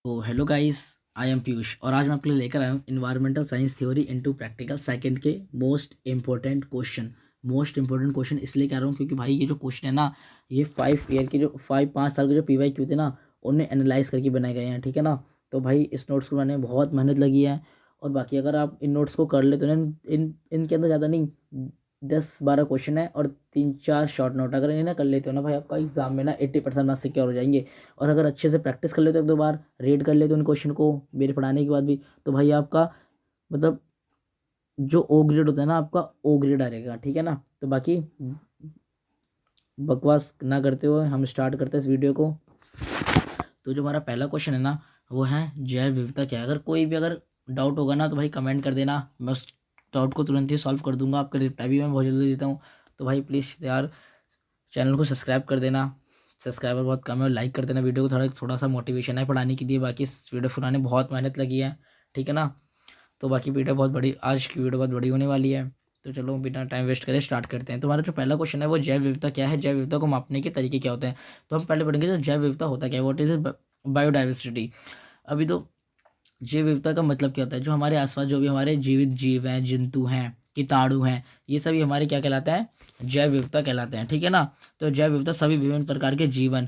तो hello guys, I am Piyush और आज मैं आपके लिए लेकर आया हूँ environmental science theory into practical second के मोस्ट इंपॉर्टेंट क्वेश्चन इसलिए कह रहा हूँ क्योंकि भाई ये जो क्वेश्चन है ना, ये 5 ईयर के जो 5 साल के जो PYQ थे ना, उन्हें एनालाइज करके बनाए गए हैं। ठीक है ना। तो भाई इस नोट्स को बनाने में बहुत मेहनत लगी है। और बाकी अगर आप इन नोट्स को कर ले तो इनके अंदर ज़्यादा नहीं, 10-12 क्वेश्चन है और 3-4 शॉर्ट नोट। अगर इन्हें ना कर लेते हो ना भाई, आपका एग्जाम में ना 80% मार्क्स सिक्योर हो जाएंगे। और अगर अच्छे से प्रैक्टिस कर लेते हो, एक दो बार रीड कर लेते हो उन क्वेश्चन को मेरे पढ़ाने के बाद भी, तो भाई आपका मतलब जो ओ ग्रेड होता है ना, आपका ओ ग्रेड आ जाएगा। ठीक है ना। तो बाकी बकवास ना करते हुए हम स्टार्ट करते हैं इस वीडियो को। तो जो हमारा पहला क्वेश्चन है ना, वो है जैव विविधता क्या है। अगर कोई भी अगर डाउट होगा ना तो भाई कमेंट कर देना, मैं उस डाउट को तुरंत ही सॉल्व कर दूंगा। आपका रिप्लाई भी मैं बहुत जल्दी देता हूँ। तो भाई प्लीज़ यार चैनल को सब्सक्राइब कर देना। सब्सक्राइबर बहुत कम है और लाइक कर देना वीडियो को। थोड़ा थोड़ा सा मोटिवेशन है पढ़ाने के लिए। बाकी इस वीडियो बनाने में बहुत मेहनत लगी है। ठीक है ना। तो बाकी वीडियो बहुत बड़ी, आज की वीडियो बहुत बड़ी होने वाली है। तो चलो बिना टाइम वेस्ट करे स्टार्ट करते हैं। तो हमारा जो पहला क्वेश्चन है वो जैव विविधता क्या है, जैव विविधता को मापने के तरीके क्या होते हैं। तो हम पहले पढ़ेंगे तो जैव विविधता होता क्या है, व्हाट इज बायोडाइवर्सिटी। अभी तो जैव विविधता का मतलब क्या होता है, जो हमारे आसपास जो भी हमारे जीवित जीव हैं, जंतु हैं, कीटाणु हैं, ये सभी हमारे क्या कहलाता है, जैव विविधता कहलाते हैं। ठीक है ना। तो जैव विविधता सभी विभिन्न प्रकार के जीवन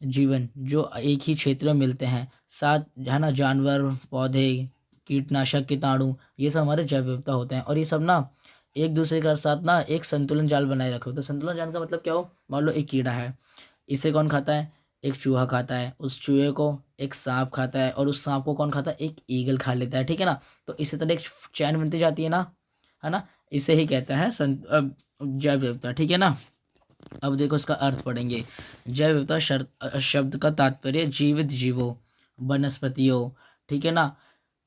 जीवन जो एक ही क्षेत्र में मिलते हैं, साथ है ना, जानवर, पौधे, कीटनाशक, कीटाणु, ये सब हमारे जैव विविधता होते हैं। और ये सब ना एक दूसरे के साथ ना एक संतुलन जाल बनाए रखे होते हैं। संतुलन जाल का मतलब क्या हो, मान लो एक कीड़ा है, इसे कौन खाता है, एक चूहा खाता है, उस चूहे को एक सांप खाता है, और उस सांप को कौन खाता है, एक ईगल खा लेता है। ठीक है ना। तो इसी तरह एक चैन बनती जाती है ना। इसे ही कहता है जैव विविधता। ठीक है ना। अब देखो इसका अर्थ पढ़ेंगे। जैव विविधता शब्द का तात्पर्य जीवित जीवों, वनस्पतियों, ठीक है ना,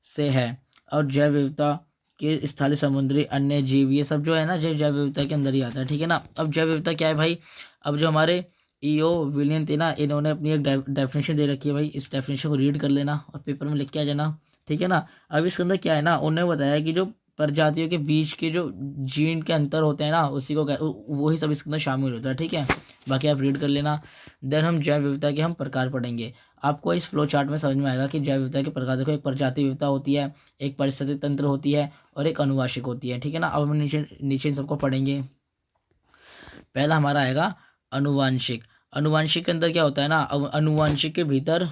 से है। और जैव विविधता के स्थलीय, समुद्री, अन्य जीव, ये सब जो है ना जैव विविधता के अंदर ही आता है। ठीक है ना। अब जैव विविधता क्या है भाई, अब जो हमारे ईओ विलियन थे ना, इन्होंने अपनी एक डेफिनेशन दे रखी है भाई। इस डेफिनेशन को रीड कर लेना और पेपर में लिख के आ जाना। ठीक है ना। अब इसके अंदर क्या है ना, उन्होंने बताया कि जो प्रजातियों के बीच के जो जीन के अंतर होते हैं ना, उसी को वही सब इसके अंदर शामिल होता है। ठीक है। बाकी आप रीड कर लेना। देन हम जैव विविधता के हम प्रकार पढ़ेंगे। आपको इस फ्लो चार्ट में समझ में आएगा कि जैव विविधता के प्रकार देखो, एक प्रजाति विविधता होती है, एक परिस्थिति तंत्र होती है, और एक अनुवांशिक होती है। ठीक है ना। अब हम नीचे नीचे इन सबको पढ़ेंगे। पहला हमारा आएगा अनुवांशिक। अनुवांशिक के अंदर क्या होता है ना, अनुवांशिक के भीतर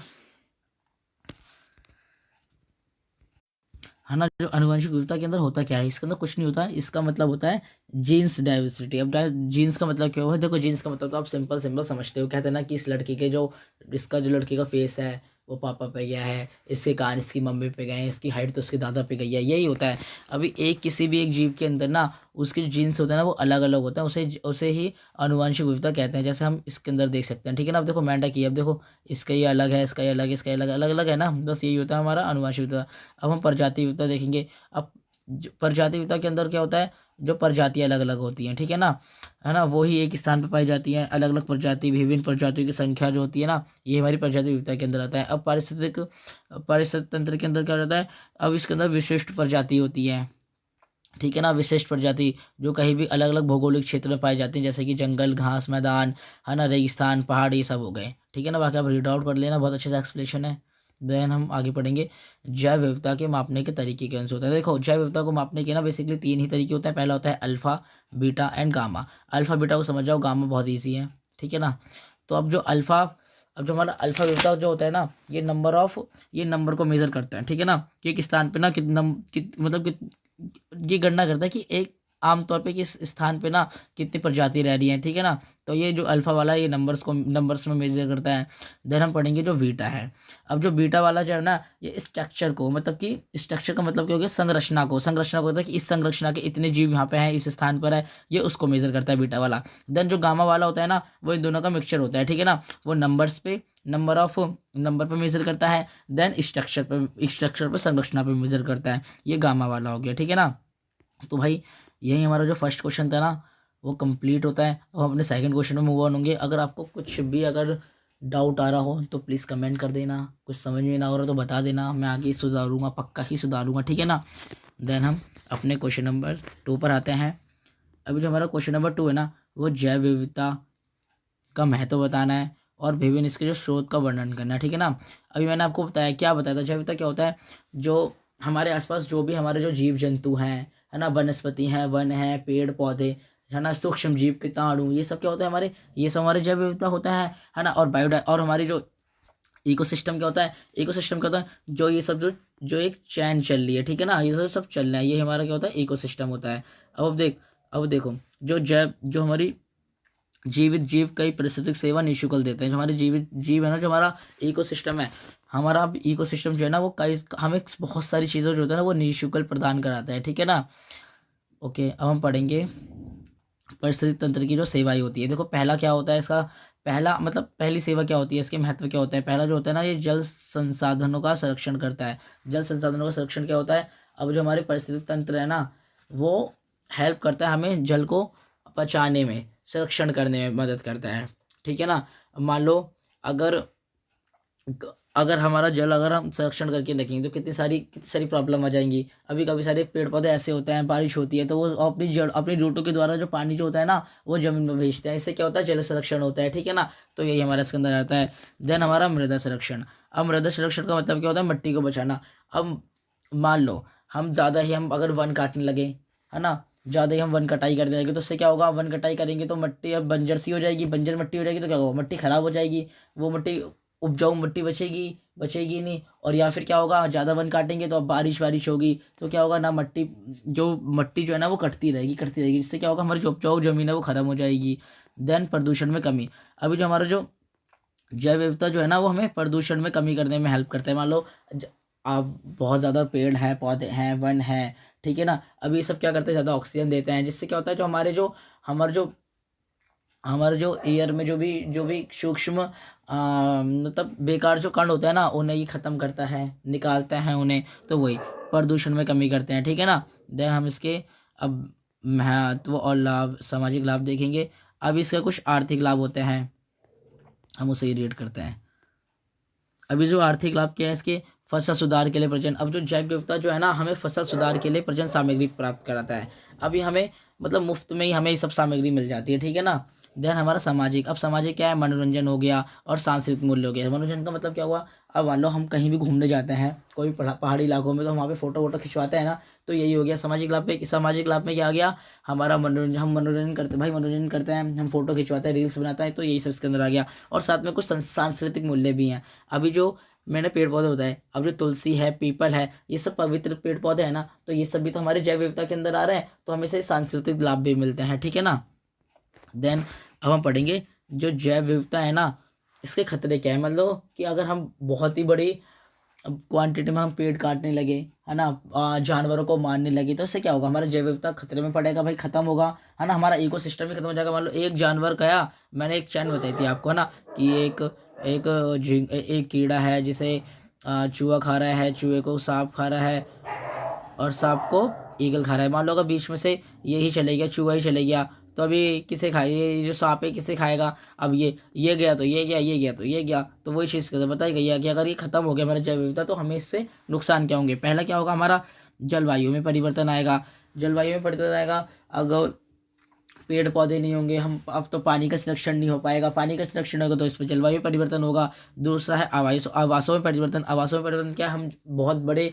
है ना, जो अनुवांशिक विविधता के अंदर होता क्या है, इसके अंदर कुछ नहीं होता है। इसका मतलब होता है जीन्स डाइवर्सिटी। अब जीन्स का मतलब क्या हुआ, देखो जीन्स का मतलब तो आप सिंपल सिंपल समझते हो। कहते हैं ना कि इस लड़की के जो, इसका जो लड़की का फेस है वो पापा पे गया है, इसके कान इसकी मम्मी पे गए हैं, इसकी हाइट तो उसके दादा पे गई है, यही होता है। अभी एक किसी भी एक जीव के अंदर ना उसके जो जीन्स होते हैं ना वो अलग अलग होते हैं, उसे उसे ही अनुवांशिक विविधता कहते हैं। जैसे हम इसके अंदर देख सकते हैं। ठीक है ना। अब देखो मेंढक की, अब देखो इसका ये अलग है, इसका ये अलग है, इसका ये अलग अलग अलग है ना, बस यही होता है हमारा अनुवांशिक विविधता। अब हम प्रजाति विविधता देखेंगे। अब प्रजाति विविधता के अंदर क्या होता है, जो प्रजातियां अलग अलग होती हैं, ठीक है ना, वो ही एक स्थान पर पाई जाती हैं। अलग अलग प्रजाति, विभिन्न प्रजातियों की संख्या जो होती है ना, ये हमारी प्रजाति विविधता के अंदर आता है। अब पारिस्थितिक तंत्र के अंदर क्या हो जाता है, अब इसके अंदर विशिष्ट प्रजाति होती है। ठीक है ना। विशिष्ट प्रजाति जो कहीं भी अलग अलग भौगोलिक क्षेत्र में पाई जाती हैं, जैसे कि जंगल, घास, मैदान, है ना, रेगिस्तान, पहाड़, ये सब हो गए। ठीक है ना। बाकी आप रीड आउट कर लेना, बहुत अच्छे से एक्सप्लेनेशन है। देन हम आगे पढ़ेंगे जैव विविधता के मापने के तरीके कौन से होते हैं। देखो जैव विविधता को मापने के ना बेसिकली 3 ही तरीके होते हैं। पहला होता है alpha, beta and gamma. Alpha beta को समझ जाओ, गामा बहुत ईजी है। ठीक है ना। तो अब जो हमारा अल्फा विविधता जो होता है ना, ये नंबर को मेजर करता है। ठीक है ना। कि एक स्थान पे ना ये गणना करता है कि एक आमतौर पे किस स्थान पे ना कितनी प्रजाति रह रही हैं। ठीक है ना। तो ये जो अल्फा वाला है, ये नंबर्स में मेजर करता है। देन हम पढ़ेंगे जो बीटा है। अब जो बीटा वाला जो है ना, ये स्ट्रक्चर को, मतलब कि स्ट्रक्चर का मतलब क्या हो गया, संरचना को होता है कि इस संरचना के इतने जीव यहाँ पे हैं, इस स्थान पर है, ये उसको मेजर करता है बीटा वाला। देन जो गामा वाला होता है ना, वो इन दोनों का मिक्सचर होता है। ठीक है ना। वो नंबर पे मेजर करता है। देन स्ट्रक्चर पे संरचना पे मेजर करता है। ये गामा वाला हो गया। ठीक है ना। तो भाई यही हमारा जो फर्स्ट क्वेश्चन था ना, वो कंप्लीट होता है। अब हम अपने सेकंड क्वेश्चन में मूव ऑन होंगे। अगर आपको कुछ भी अगर डाउट आ रहा हो तो प्लीज़ कमेंट कर देना। कुछ समझ में ना हो रहा तो बता देना, मैं आगे सुधारूंगा, पक्का ही सुधारूंगा। ठीक है ना। देन हम अपने क्वेश्चन नंबर 2 पर आते हैं। अभी जो हमारा क्वेश्चन नंबर 2 है ना, वो जैव विविधता का महत्व बताना है और विभिन्न इसके जो स्रोत का वर्णन करना है, ठीक है ना। अभी मैंने आपको बताया, क्या बताया था, जैव विविधता क्या होता है, जो हमारे आसपास जो भी हमारे जो जीव जंतु हैं, है ना, वनस्पति हैं, वन है, पेड़ पौधे, है ना, सूक्ष्म जीव, कीटाणु, ये सब क्या होता है हमारे, ये सब हमारे जैव विविधता होता है ना। और और हमारी जो इकोसिस्टम क्या होता है, इकोसिस्टम क्या होता है, जो ये सब जो एक चैन चल रही है, ठीक है ना, ये सब चल रहा है, ये हमारा क्या होता है, इकोसिस्टम होता है। अब देखो, जो हमारी जीवित जीव कई पारिस्थितिक सेवा निःशुल्क देते हैं। जो हमारे जीवित जीव है ना, जो हमारा इकोसिस्टम है, हमारा इकोसिस्टम जो है ना, वो कई हमें बहुत सारी चीज़ें जो होता है ना, वो निःशुल्क प्रदान कराता है, ठीक है ना। ओके, अब हम पढ़ेंगे पारिस्थितिक तंत्र की जो सेवाएं होती है। देखो पहला क्या होता है इसका, पहला मतलब पहली सेवा क्या होती है, इसके महत्व क्या होता है। पहला जो होता है ना, ये जल संसाधनों का संरक्षण करता है। जल संसाधनों का संरक्षण क्या होता है, अब जो हमारे पारिस्थितिक तंत्र है ना, वो हेल्प करता है हमें जल को बचाने में, संरक्षण करने में मदद करता है, ठीक है ना। मान लो अगर अगर हमारा जल अगर हम संरक्षण करके रखेंगे तो कितनी सारी प्रॉब्लम आ जाएंगी। अभी काफ़ी सारे पेड़ पौधे ऐसे होते हैं, बारिश होती है तो वो अपनी जड़, अपनी रूटों के द्वारा जो पानी जो होता है ना, वो जमीन में भेजते हैं। इससे क्या होता है, जल संरक्षण होता है, ठीक है ना। तो यही हमारा इसके अंदर आता है। देन हमारा मृदा संरक्षण। अब मृदा संरक्षण का मतलब क्या होता है, मिट्टी को बचाना। अब मान लो हम अगर वन काटने लगे, है ना, ज़्यादा ही हम वन कटाई करने लगे, तो उससे क्या होगा, वन कटाई करेंगे तो मिट्टी अब बंजर सी हो जाएगी, बंजर मिट्टी हो जाएगी तो क्या होगा, मिट्टी खराब हो जाएगी, वो मिट्टी, उपजाऊ मिट्टी बचेगी नहीं। और या फिर क्या होगा, ज़्यादा वन काटेंगे तो अब बारिश होगी तो क्या होगा ना, मिट्टी जो है ना, वो कटती रहेगी, जिससे क्या होगा, हमारी जो उपजाऊ जमीन है वो खत्म हो जाएगी। देन प्रदूषण में कमी। अभी जो हमारा जो जैव विविधता जो है ना, वो हमें प्रदूषण में कमी करने में हेल्प करता है। मान लो आप बहुत ज़्यादा पेड़ हैं, पौधे हैं, वन हैं, ठीक है ना, अभी ये सब क्या करते हैं, ज़्यादा ऑक्सीजन देते हैं, जिससे क्या होता है, जो हमारे जो एयर में जो भी सूक्ष्म मतलब बेकार जो कण होते हैं ना, उन्हें ये ख़त्म करता है, निकालते हैं उन्हें, तो वही प्रदूषण में कमी करते हैं, ठीक है ना। देन हम इसके अब महत्व और लाभ, सामाजिक लाभ देखेंगे। अब इसके कुछ आर्थिक लाभ होते हैं, हम उसे रीड करते हैं। अभी जो आर्थिक लाभ क्या है इसके, फसल सुधार के लिए प्रजनन। अब जो जैव विविधता जो है ना, हमें फसल सुधार के लिए प्रजनन सामग्री प्राप्त कराता है। अभी हमें मतलब मुफ्त में ही हमें ये सब सामग्री मिल जाती है, ठीक है ना। देन हमारा सामाजिक। अब सामाजिक क्या है, मनोरंजन हो गया और सांस्कृतिक मूल्य हो गया। मनोरंजन का मतलब क्या हुआ, अब मान लो हम कहीं भी घूमने जाते हैं, कोई पहाड़ी इलाकों में, तो हम वहाँ पे फोटो वोटो खिंचवाते हैं ना, तो यही हो गया सामाजिक लाभ पे। सामाजिक लाभ में क्या आ गया, हमारा मनोरंजन, हम मनोरंजन करते भाई, मनोरंजन करते हैं, हम फोटो खिंचवाते हैं, रील्स बनाते हैं, तो यही सब इसके अंदर आ गया। और साथ में कुछ सांस्कृतिक मूल्य भी हैं। अभी जो मैंने पेड़ पौधे बताए, अब जो तुलसी है, पीपल है, ये सब पवित्र पेड़ पौधे हैं ना, तो ये सब भी तो हमारे जैव विविधता के अंदर आ रहे हैं, तो हमें से सांस्कृतिक लाभ भी मिलते हैं, ठीक है ना। देन अब हम पढ़ेंगे जो जैव विविधता है ना, इसके खतरे क्या है। मतलब कि अगर हम बहुत ही बड़ी क्वांटिटी में हम पेड़ काटने लगे, है ना, जानवरों को मारने लगे, तो इससे क्या होगा, हमारा जैव विविधता खतरे में पड़ेगा भाई, खत्म होगा, है ना, हमारा इकोसिस्टम ही खत्म हो जाएगा। मान लो एक जानवर गया, मैंने एक चैन बताई थी आपको, है ना, कि एक कीड़ा है जिसे चूहा खा रहा है, चूहे को सांप खा रहा है, और सांप को ईगल खा रहा है। मान लो अगर बीच में से यही चले गया, चूहा ही चले गया, तो अभी किसे खाए, ये जो सांप है किसे खाएगा। अब ये गया तो ये गया, ये गया तो ये गया, तो वही चीज़ बताई गई है कि अगर ये खत्म हो गया हमारा जैव विविधता, तो हमें इससे नुकसान क्या होंगे। पहला क्या होगा, हमारा जलवायु में परिवर्तन आएगा। अगर पेड़ पौधे नहीं होंगे, हम अब तो पानी का संरक्षण नहीं हो पाएगा, पानी का संरक्षण होगा तो इस पर जलवायु परिवर्तन होगा। दूसरा है आवासों में परिवर्तन। आवासों में परिवर्तन क्या, हम बहुत बड़े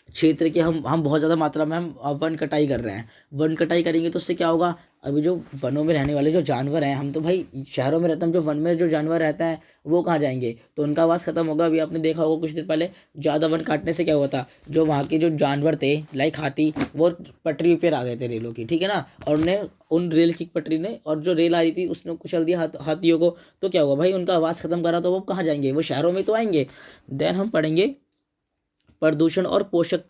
क्षेत्र के हम बहुत ज़्यादा मात्रा में हम वन कटाई कर रहे हैं। वन कटाई करेंगे तो उससे क्या होगा, अभी जो वनों में रहने वाले जो जानवर हैं, हम तो भाई शहरों में रहते हैं, जो वन में जो जानवर रहता है वो कहाँ जाएंगे, तो उनका आवास खत्म होगा। अभी आपने देखा होगा कुछ दिन पहले ज़्यादा वन काटने से क्या हुआ था, जो वहाँ के जो जानवर थे लाइक हाथी, वो पटरी पर आ गए थे रेलों की, ठीक है ना, और उन्हें उन रेल की पटरी ने, और जो रेल आ रही थी उसने कुचल दिया हाथियों को, तो क्या हुआ भाई, उनका आवास खत्म करा, तो वो कहाँ जाएंगे, वो शहरों में तो आएंगे। देन हम पढ़ेंगे प्रदूषण और पोषक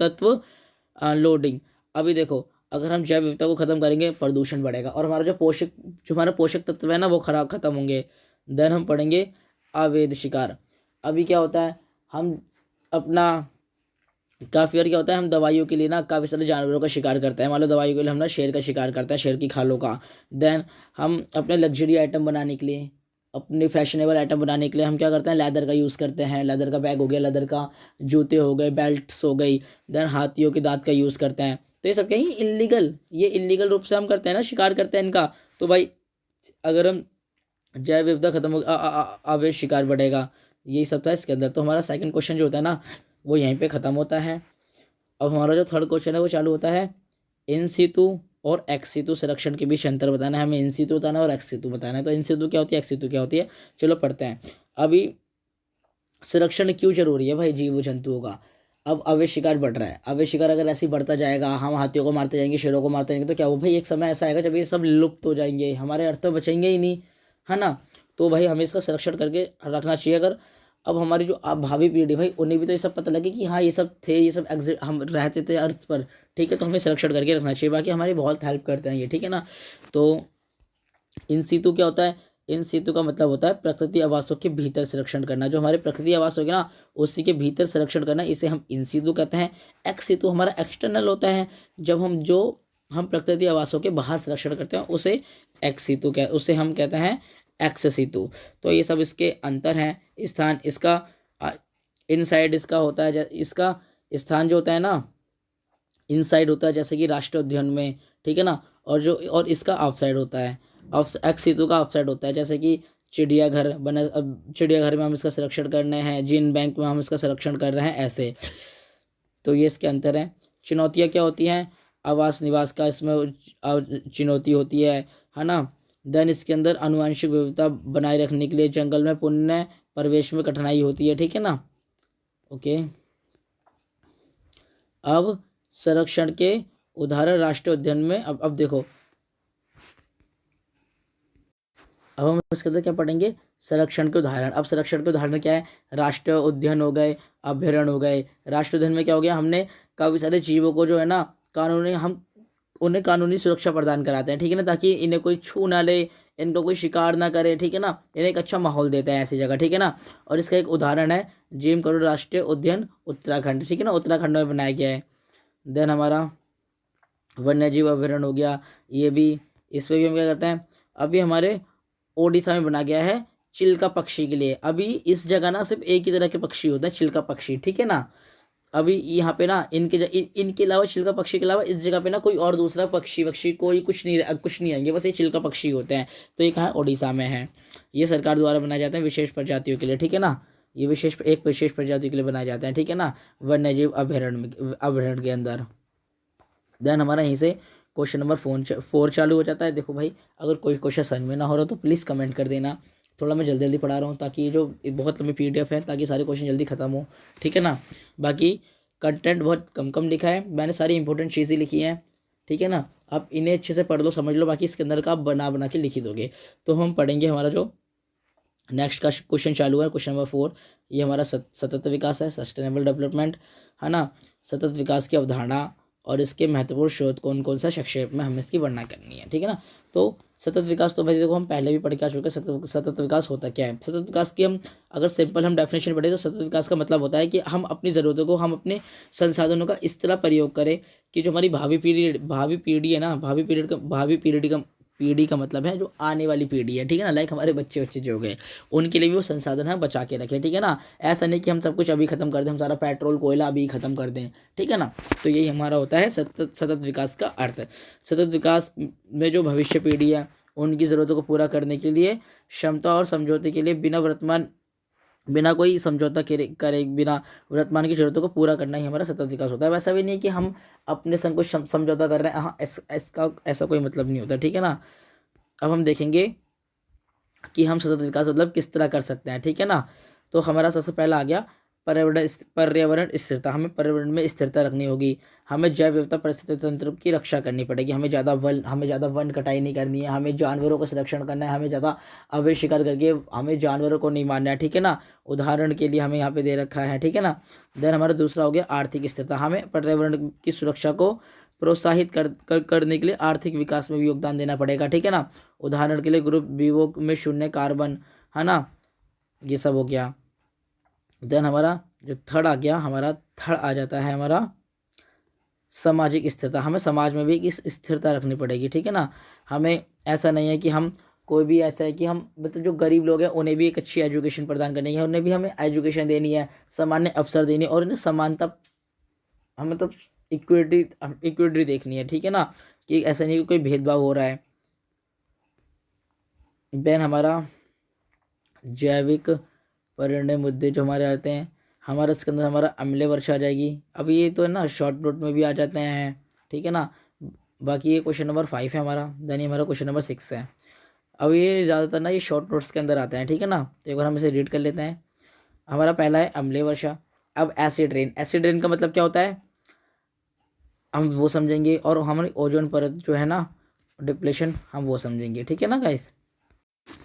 तत्व लोडिंग। अभी देखो, अगर हम जैव विविधता को खत्म करेंगे, प्रदूषण बढ़ेगा, और हमारा पोषक तत्व है ना, वो खत्म होंगे। देन हम पढ़ेंगे अवैध शिकार। अभी क्या होता है, हम अपना काफ़ी बार क्या होता है, हम दवाइयों के लिए ना काफ़ी सारे जानवरों का शिकार करते हैं। मान लो दवाइयों के लिए हम ना शेर का शिकार करते हैं, शेर की खालों का। देन हम अपने लग्जरी आइटम बनाने के लिए, अपने फैशनेबल आइटम बनाने के लिए हम क्या करते हैं, लेदर का यूज़ करते हैं। लेदर का बैग हो गया, लेदर का जूते हो गए, बेल्ट्स हो गई। देन हाथियों के दांत का यूज़ करते हैं। तो ये सब क्या, ये इलीगल रूप से हम करते हैं ना, शिकार करते हैं इनका। तो भाई अगर हम जैव विविधता खत्म होगी, अवैध शिकार बढ़ेगा, यही सब था इसके अंदर। तो हमारा सेकंड क्वेश्चन जो होता है ना वो यहीं पे खत्म होता है। अब हमारा जो थर्ड क्वेश्चन है वो चालू होता है, इन सितु और एक्स सितु संरक्षण के बीच अंतर बताना है हमें। इन सितु बताना है और एक्स सितु बताना है। तो इन सितु क्या होती है, एक्स सितु क्या होती है, चलो पढ़ते हैं। अभी संरक्षण क्यों जरूरी है भाई जीव जंतुओं का। अब अवैध शिकार बढ़ रहा है, अवैध शिकार अगर ऐसे ही बढ़ता जाएगा, हम हाथियों को मारते जाएंगे, शेरों को मारते जाएंगे, तो क्या हो भाई, एक समय ऐसा आएगा जब ये सब लुप्त हो जाएंगे, हमारे अर्थ तो बचेंगे ही नहीं, है ना। तो भाई हमें इसका संरक्षण करके रखना चाहिए। अगर अब हमारी जो अब भावी पीढ़ी भाई उन्हें भी तो ये सब पता लगे कि हाँ ये सब थे, ये सब हम रहते थे अर्थ पर, ठीक है। तो हमें संरक्षण करके रखना चाहिए, बाकी हमारी बहुत हेल्प करते हैं ये, ठीक है ना। तो इन सीतु क्या होता है, इन सीतु का मतलब होता है प्रकृति आवासों के भीतर संरक्षण करना। जो हमारे प्रकृति आवास होगा ना उसी के भीतर संरक्षण करना, इसे हम इन सीतु कहते हैं। एक्स सीतु हमारा एक्सटर्नल होता है, जब हम प्रकृति आवासों के बाहर संरक्षण करते हैं उसे एक्स सीतु उसे हम कहते हैं एक्स सीतु। तो ये सब इसके अंतर हैं। स्थान इसका इनसाइड इसका होता है, इसका स्थान जो होता है ना इनसाइड होता है, जैसे कि राष्ट्रीय उद्यान में, ठीक है ना। और इसका आउटसाइड होता है, एक्स सीतु का ऑफसाइड होता है, जैसे कि चिड़ियाघर बना, अब चिड़ियाघर में हम इसका संरक्षण करने हैं, जीन बैंक में हम इसका संरक्षण कर रहे हैं, ऐसे। तो ये इसके अंतर है। चुनौतियाँ क्या होती हैं, आवास निवास का इसमें चुनौती होती है ना। देन इसके अंदर आनुवंशिक विविधता बनाए रखने के लिए जंगल में पुण्य प्रवेश में कठिनाई होती है, ठीक है ना। ओके, अब संरक्षण के उदाहरण राष्ट्रीय उद्यान में, अब देखो, अब हम इसके अंदर क्या पढ़ेंगे, संरक्षण के उदाहरण। अब संरक्षण के उदाहरण क्या है, राष्ट्रीय उद्यान हो गए, अभ्यारण्य हो गए। राष्ट्रीय उद्यान में क्या हो गया, हमने काफ़ी सारे जीवों को जो है ना हम उन्हें कानूनी सुरक्षा प्रदान कराते हैं, ठीक है ना, ताकि इन्हें कोई छू ना ले, इनको कोई शिकार ना करे, ठीक है ना। इन्हें एक अच्छा माहौल देता है ऐसी जगह, ठीक है ना। और इसका एक उदाहरण है जिम करोड़ राष्ट्रीय उद्यान उत्तराखंड, ठीक है ना, उत्तराखंड में बनाया गया है। देन हमारा वन्य जीव अभ्यारण्य हो गया, ये भी, इस पर भी हम क्या करते हैं, अभी हमारे ओडिशा में बना गया है चिल्का पक्षी के लिए। अभी इस जगह ना सिर्फ एक ही तरह के पक्षी होते हैं, चिल्का पक्षी, ठीक है ना। अभी यहाँ पे ना इनके अलावा, चिल्का पक्षी के अलावा इस जगह पे ना कोई और दूसरा पक्षी कोई कुछ नहीं आएंगे, बस ये चिल्का पक्षी होते हैं। तो ये कहाँ, ओडिशा में है। ये सरकार द्वारा बनाए जाते हैं विशेष प्रजातियों के लिए, ठीक है ना। ये एक विशेष प्रजाति के लिए बनाए जाते हैं, ठीक है ना, वन्य जीव अभ्यारण्य के अंदर। देन हमारा यहीं से क्वेश्चन नंबर 4 चालू हो जाता है। देखो भाई, अगर कोई क्वेश्चन समझ में ना हो रहा तो प्लीज़ कमेंट कर देना। थोड़ा मैं जल्दी जल्दी पढ़ा रहा हूँ ताकि ये जो बहुत लंबी PDF है, ताकि सारे क्वेश्चन जल्दी खत्म हो, ठीक है ना। बाकी कंटेंट बहुत कम कम लिखा है, मैंने सारी इंपॉर्टेंट चीज़ें लिखी हैं, ठीक है ना। आप इन्हें अच्छे से पढ़ लो, समझ लो, बाकी इसके अंदर का आप बना बना के लिख ही दोगे। तो हम पढ़ेंगे, हमारा जो नेक्स्ट का क्वेश्चन चालू है, क्वेश्चन नंबर 4। ये हमारा सतत विकास है, सस्टेनेबल डेवलपमेंट, है ना। सतत विकास की अवधारणा और इसके महत्वपूर्ण स्रोत कौन कौन सा, संक्षेप में हमें इसकी वर्णना करनी है, ठीक है ना। तो सतत विकास तो भाई देखो हम पहले भी पढ़ के आ चुके हैं। सतत विकास होता क्या है, सतत विकास की हम अगर सिंपल हम डेफिनेशन पढ़े तो सतत विकास का मतलब होता है कि हम अपनी ज़रूरतों को, हम अपने संसाधनों का इस तरह प्रयोग करें कि जो हमारी भावी पीढ़ी है ना, पीढ़ी का मतलब है जो आने वाली पीढ़ी है, ठीक है ना। लाइक हमारे बच्चे जो हो गए, उनके लिए भी वो संसाधन है बचा के रखें, ठीक है ना। ऐसा नहीं कि हम सब कुछ अभी खत्म कर दें, हम सारा पेट्रोल कोयला अभी खत्म कर दें, ठीक है ना। तो यही हमारा होता है सतत विकास का अर्थ। सतत विकास में जो भविष्य पीढ़ी है उनकी ज़रूरतों को पूरा करने के लिए क्षमता और समझौते के लिए बिना कोई समझौता करे बिना वर्तमान की जरूरतों को पूरा करना ही हमारा सतत विकास होता है। वैसा भी नहीं कि हम अपने संग कुछ समझौता कर रहे हैं, हाँ, इसका ऐसा कोई मतलब नहीं होता, ठीक है ना। अब हम देखेंगे कि हम सतत विकास मतलब किस तरह कर सकते हैं, ठीक है ना। तो हमारा सबसे पहला आ गया पर्यावरण स्थिरता। हमें पर्यावरण में स्थिरता रखनी होगी, हमें जैव विविधता परिस्थिति तंत्र की रक्षा करनी पड़ेगी, हमें ज़्यादा वन कटाई नहीं करनी है, हमें जानवरों का संरक्षण करना है, हमें ज़्यादा अवैध शिकार करके हमें जानवरों को नहीं मारना है, ठीक है ना। उदाहरण के लिए हमें यहाँ पे दे रखा है, ठीक है ना। देन हमारा दूसरा हो गया आर्थिक स्थिरता। हमें पर्यावरण की सुरक्षा को प्रोत्साहित करने के लिए आर्थिक विकास में भी योगदान देना पड़ेगा, ठीक है ना। उदाहरण के लिए ग्रुप वीवो में शून्य कार्बन, है ना, ये सब हो गया। देन हमारा जो थर्ड आ जाता है हमारा सामाजिक स्थिरता। हमें समाज में भी एक स्थिरता रखनी पड़ेगी, ठीक है ना। हमें ऐसा नहीं है कि हम कोई भी ऐसा है कि हम मतलब जो गरीब लोग हैं उन्हें भी एक अच्छी एजुकेशन प्रदान करनी है, उन्हें भी हमें एजुकेशन देनी है, सामान्य अवसर देनी है, और उन्हें समानता, हम मतलब इक्विटी देखनी है, ठीक है ना, कि ऐसा नहीं कि कोई भेदभाव हो रहा है। देन हमारा जैविक पर्यावरणीय मुद्दे जो हमारे आते हैं, हमारा इसके अंदर हमारा अम्लीय वर्षा आ जाएगी। अब ये तो है ना शॉर्ट नोट में भी आ जाते हैं, ठीक है ना। बाकी ये क्वेश्चन नंबर 5 है हमारा, देन ये हमारा क्वेश्चन नंबर 6 है। अब ये ज़्यादातर ना ये शॉर्ट नोट्स के अंदर आते हैं, ठीक है ना। तो एक बार हम इसे रीड कर लेते हैं। हमारा पहला है अम्लीय वर्षा। अब एसिड रेन, एसिड रेन का मतलब क्या होता है हम वो समझेंगे, और हमारी ओजोन परत जो है ना डिप्लेशन हम वो समझेंगे, ठीक है ना गाइस।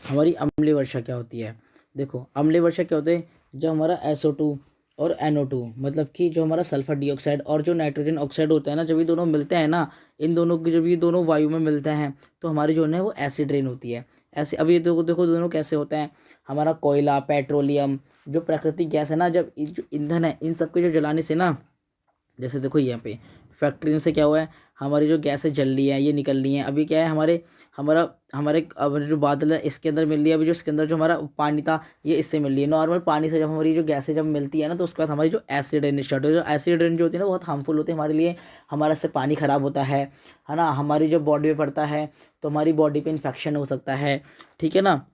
हमारी अम्लीय वर्षा क्या होती है, देखो अम्लीय वर्षा क्या होते हैं, जब हमारा SO2 और NO2 मतलब कि जो हमारा सल्फर डाइऑक्साइड और जो नाइट्रोजन ऑक्साइड होता है ना, जब ये दोनों मिलते हैं ना, इन दोनों की जब ये दोनों वायु में मिलते हैं तो हमारी जो है वो एसिड रेन होती है। ऐसे अब ये देखो देखो दोनों कैसे होते हैं, हमारा कोयला पेट्रोलियम जो प्राकृतिक गैस है ना, जब जो ईंधन है इन सबके जो जलाने से ना, जैसे देखो यहाँ पे फैक्ट्री से क्या हुआ है, हमारी जो गैसें जल रही है ये निकल रही हैं। अभी क्या है हमारा हमारे अब जो बादल है इसके अंदर मिल रही है, अभी जो इसके अंदर जो हमारा पानी था ये इससे मिल रही है। नॉर्मल पानी से जब हमारी जो गैसें जब मिलती है ना, तो उसके बाद हमारी जो एसिड रेन स्टार्ट हो, जो एसिड रेन जो होती है ना बहुत हार्मफुल होती है हमारे लिए। हमारा इससे पानी ख़राब होता है ना, हमारी जो बॉडी में पड़ता है तो हमारी बॉडी पे इन्फेक्शन हो सकता है, ठीक है ना।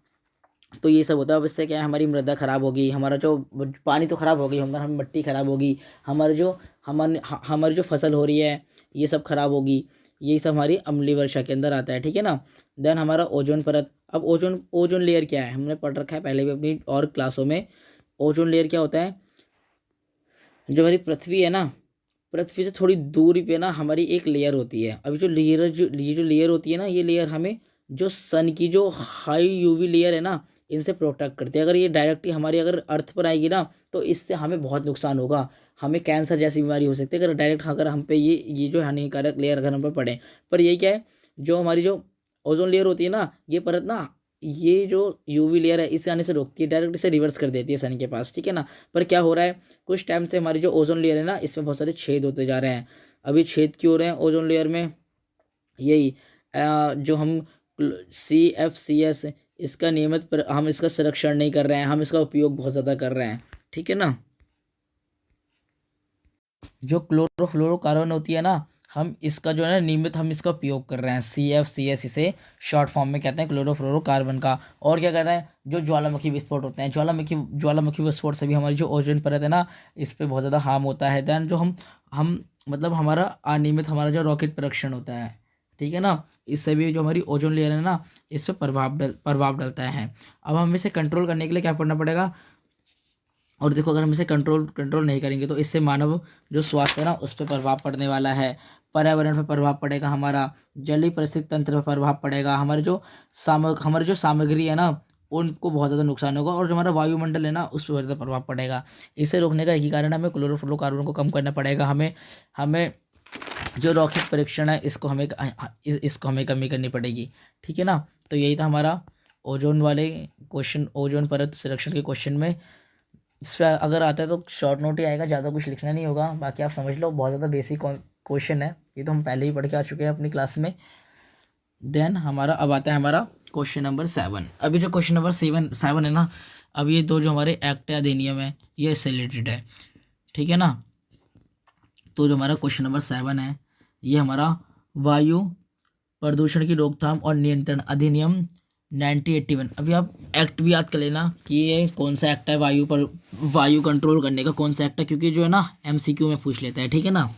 तो ये सब होता है। अब इससे क्या है हमारी मृदा ख़राब होगी, हमारा जो पानी तो ख़राब हो गई होगा, हमारी मिट्टी ख़राब होगी, हमारी जो फसल हो रही है ये सब ख़राब होगी। ये सब हमारी अम्लीय वर्षा के अंदर आता है, ठीक है ना। देन हमारा ओजोन परत। अब ओजोन ओजोन लेयर क्या है, हमने पढ़ रखा है पहले भी अपनी और क्लासों में। ओजोन लेयर क्या होता है, जो हमारी पृथ्वी है ना, पृथ्वी से थोड़ी दूरी पे ना हमारी एक लेयर होती है। अभी जो लेयर होती है ना, ये लेयर हमें जो सन की जो हाई यूवी लेयर है ना इनसे प्रोटेक्ट करती है। अगर ये डायरेक्टली हमारी अगर अर्थ पर आएगी ना तो इससे हमें बहुत नुकसान होगा, हमें कैंसर जैसी बीमारी हो सकती है अगर डायरेक्ट अगर हम पे ये जो हानिकारक लेयर अगर हम पर पड़े। पर ये क्या है, जो हमारी जो ओजोन लेयर होती है ना, ये परत ना, ये जो यूवी लेयर है इसे आने से रोकती है, डायरेक्ट इसे रिवर्स कर देती है सन के पास, ठीक है ना। पर क्या हो रहा है, कुछ टाइम से हमारी जो ओजोन लेयर है ना इसमें बहुत सारे छेद होते जा रहे हैं। अभी छेद क्यों हो रहे हैं ओजोन लेयर में, यही जो हम CFCS इसका नियमित पर हम इसका संरक्षण नहीं कर रहे हैं, हम इसका उपयोग बहुत ज़्यादा कर रहे हैं, ठीक है ना। जो क्लोरोफ्लोरोकार्बन होती है ना, हम इसका जो है ना नियमित हम इसका उपयोग कर रहे हैं, CFCS इसे शॉर्ट फॉर्म में कहते हैं क्लोरोफ्लोरोकार्बन का। और क्या कहते हैं, जो ज्वालामुखी विस्फोट होते हैं, ज्वालामुखी विस्फोट से भी हमारी जो ओजोन परत है ना इस पर बहुत ज़्यादा हार्म होता है। दैन जो हम मतलब हमारा अनियमित हमारा जो रॉकेट परीक्षण होता है, ठीक है ना, इससे भी जो हमारी ओजोन लेयर है ना इस पर प्रभाव डलता है। अब हमें इसे कंट्रोल करने के लिए क्या करना पड़ेगा, और देखो अगर हम इसे कंट्रोल नहीं करेंगे तो इससे मानव जो स्वास्थ्य है ना उस पर प्रभाव पड़ने वाला है, पर्यावरण पर प्रभाव पड़ेगा, हमारा जलीय परिस्थिति तंत्र पर प्रभाव पड़ेगा, हमारी जो सामग्री है ना उनको बहुत ज़्यादा नुकसान होगा, और जो हमारा वायुमंडल है ना उस पर बहुत ज़्यादा प्रभाव पड़ेगा। इसे रोकने का एक ही कारण है, हमें क्लोरोफ्लोरोकार्बन को कम करना पड़ेगा। हमें जो रॉकेट परीक्षण है इसको हमें कमी करनी पड़ेगी, ठीक है ना। तो यही था हमारा ओजोन वाले क्वेश्चन, ओजोन परत संरक्षण के क्वेश्चन में। इस पर अगर आता है तो शॉर्ट नोट ही आएगा, ज़्यादा कुछ लिखना नहीं होगा, बाकी आप समझ लो बहुत ज़्यादा बेसिक क्वेश्चन है, ये तो हम पहले ही पढ़ के आ चुके हैं अपनी क्लास में। देन हमारा अब आता है हमारा क्वेश्चन नंबर 7। अभी जो क्वेश्चन नंबर 7 है ना, अब ये दो जो हमारे एक्ट अधिनियम है ये इससे रिलेटेड है, ठीक है ना। तो जो हमारा क्वेश्चन नंबर 7 है ये हमारा वायु प्रदूषण की रोकथाम और नियंत्रण अधिनियम 1981। अभी आप एक्ट भी याद कर लेना कि ये कौन सा एक्ट है, वायु कंट्रोल करने का कौन सा एक्ट है, क्योंकि जो है ना MCQ में पूछ लेता है, ठीक है ना।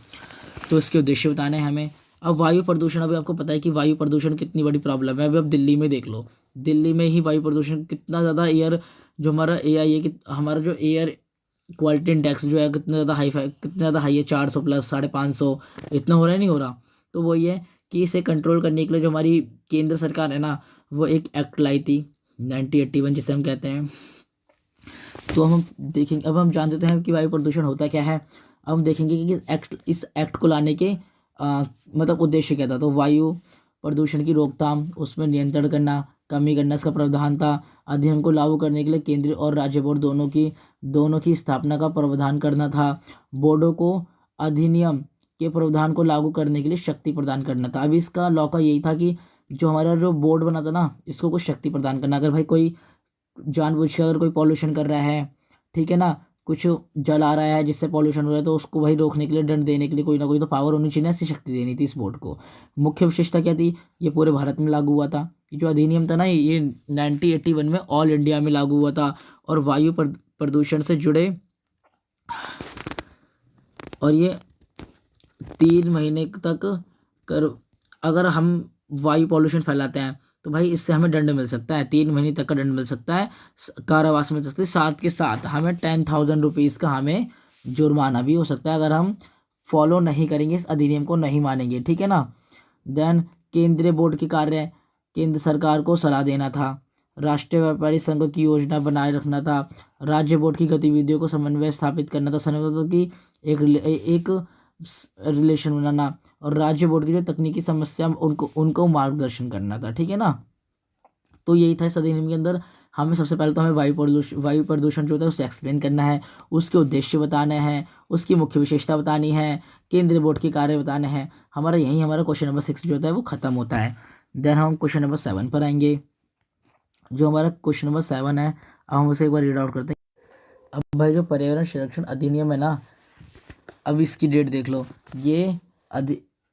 तो इसके उद्देश्य बताने हैं हमें। अब वायु प्रदूषण, अभी आपको पता है कि वायु प्रदूषण कितनी बड़ी प्रॉब्लम है। अभी आप दिल्ली में देख लो, दिल्ली में ही वायु प्रदूषण कितना ज़्यादा, एयर जो हमारा AI है कि हमारा जो एयर क्वालिटी इंडेक्स जो है कितना ज़्यादा हाई है, 400 प्लस 550 इतना हो रहा है, नहीं हो रहा। तो वो ये कि इसे कंट्रोल करने के लिए जो हमारी केंद्र सरकार है ना वो एक एक्ट लाई थी 1981 जिसे हम कहते हैं। तो हम देखेंगे, अब हम जानते हैं कि वायु प्रदूषण होता क्या है। अब हम देखेंगे कि इस एक्ट को लाने के मतलब उद्देश्य क्या था। तो वायु प्रदूषण की रोकथाम, उसमें नियंत्रण करना, कमी करना इसका प्रावधान था। अधिनियम को लागू करने के लिए केंद्रीय और राज्य बोर्ड दोनों की स्थापना का प्रावधान करना था। बोर्डों को अधिनियम के प्रावधान को लागू करने के लिए शक्ति प्रदान करना था। अभी इसका लॉ का यही था कि जो हमारा जो बोर्ड बना था ना इसको कुछ शक्ति प्रदान करना। अगर भाई कोई जानबूझकर अगर कोई पॉल्यूशन कर रहा है, ठीक है ना, कुछ जला रहा है जिससे पॉल्यूशन हो रहा है, तो उसको भाई रोकने के लिए, दंड देने के लिए कोई ना कोई तो पावर होनी चाहिए, ऐसी शक्ति देनी थी इस बोर्ड को। मुख्य विशेषता क्या थी, ये पूरे भारत में लागू हुआ था, कि जो अधिनियम था ना ये 1981 में ऑल इंडिया में लागू हुआ था, और वायु प्रदूषण से जुड़े, और ये 3 महीने तक कर अगर हम वायु पॉल्यूशन फैलाते हैं तो भाई इससे हमें दंड मिल सकता है, 3 महीने तक का दंड मिल सकता है, कारावास मिल सकती है, साथ के साथ हमें 10,000 रुपीज़ का हमें जुर्माना भी हो सकता है अगर हम फॉलो नहीं करेंगे, इस अधिनियम को नहीं मानेंगे, ठीक है ना। देन केंद्रीय बोर्ड के कार्य, केंद्र सरकार को सलाह देना था, राष्ट्रीय व्यापारी संघ की योजना बनाए रखना था, राज्य बोर्ड की गतिविधियों को समन्वय स्थापित करना था, समन्वय की एक रिलेशन बनाना, और राज्य बोर्ड की जो तकनीकी समस्या उनको मार्गदर्शन करना था, ठीक है ना। तो यही था इस अधिनियम के अंदर। हमें सबसे पहले तो हमें वायु प्रदूषण जो होता है उसे एक्सप्लेन करना है, उसके उद्देश्य बताने हैं, उसकी मुख्य विशेषता बतानी है, केंद्रीय बोर्ड के कार्य बताने हैं। हमारा क्वेश्चन नंबर 6 जो होता है वो खत्म होता है। देन हम क्वेश्चन नंबर 7 पर आएंगे। जो हमारा क्वेश्चन नंबर 7 है, अब हम उसे एक बार रीड आउट करते हैं। अब भाई जो पर्यावरण संरक्षण अधिनियम है ना, अब इसकी डेट देख लो। ये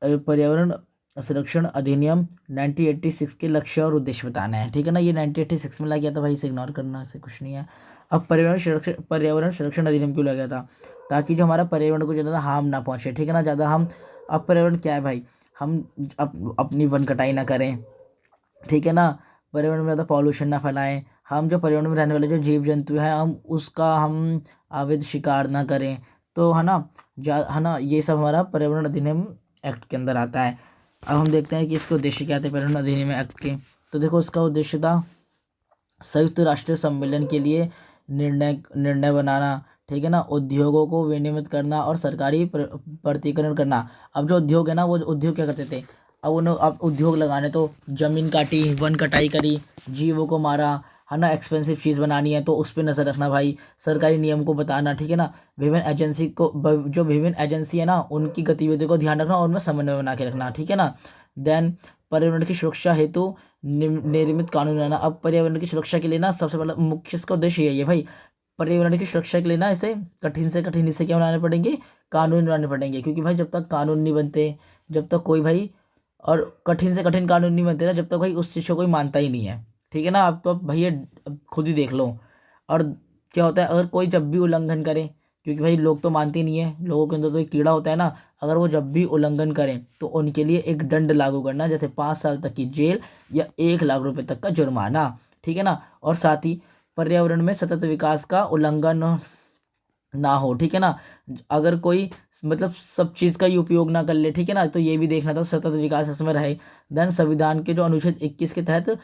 पर्यावरण संरक्षण अधिनियम 1986 के लक्ष्य और उद्देश्य बताना है, ठीक है ना। ये 1986 में लाया गया था भाई, इसे इग्नोर करना, ऐसे कुछ नहीं है। अब पर्यावरण संरक्षण अधिनियम क्यों लाया गया था? ताकि जो हमारा पर्यावरण को ज़्यादा हार्म ना पहुँचे, ठीक है ना, ज़्यादा हम, अब पर्यावरण क्या है भाई, हम अपनी वन कटाई ना करें, ठीक है ना, पर्यावरण में ज़्यादा पॉल्यूशन ना फैलाएं, हम जो पर्यावरण में रहने वाले जो जीव जंतु हैं हम अवैध शिकार ना करें, तो है ना, ये सब हमारा पर्यावरण अधिनियम एक्ट के अंदर आता है। अब हम देखते हैं कि इसके उद्देश्य क्या थे पर्यावरण अधिनियम एक्ट के। तो देखो इसका उद्देश्य था संयुक्त राष्ट्र सम्मेलन के लिए निर्णय बनाना, ठीक है ना, उद्योगों को विनियमित करना और सरकारी प्रतिकरण करना। अब जो उद्योग है ना, वो उद्योग क्या करते थे, अब उद्योग लगाने तो जमीन काटी, वन कटाई करी, जीवों को मारा, है ना, एक्सपेंसिव चीज़ बनानी है तो उस पर नज़र रखना भाई, सरकारी नियम को बताना, ठीक है ना, जो विभिन्न एजेंसी है ना उनकी गतिविधियों को ध्यान रखना और उनमें समन्वय बना के रखना, ठीक है ना। देन पर्यावरण की सुरक्षा हेतु निर्मित कानून बनाना। अब पर्यावरण की सुरक्षा के लिए ना सबसे पहला मुख्य इसका उद्देश्य यही है भाई, पर्यावरण की सुरक्षा के लिए ना इसे कठिन से कठिन इसे क्या बनाने पड़ेंगे, कानून बनाने पड़ेंगे, क्योंकि भाई जब तक कानून नहीं बनते, जब तक कोई भाई, और कठिन से कठिन कानून नहीं बनते ना जब तक भाई उस चीज़ को कोई मानता ही नहीं है, ठीक है ना। अब तो अब भैया अब खुद ही देख लो। और क्या होता है अगर कोई जब भी उल्लंघन करे, क्योंकि भाई लोग तो मानते ही नहीं है, लोगों के अंदर तो एक कीड़ा होता है ना, अगर वो जब भी उल्लंघन करें तो उनके लिए एक दंड लागू करना, जैसे 5 साल तक की जेल या 1 लाख रुपए तक का जुर्माना, ठीक है ना। और साथ ही पर्यावरण में सतत विकास का उल्लंघन ना हो, ठीक है ना, अगर कोई मतलब सब चीज़ का ही उपयोग ना कर ले, ठीक है ना, तो ये भी देखना था सतत विकास इसमें रहे। देन संविधान के जो अनुच्छेद 21 के तहत,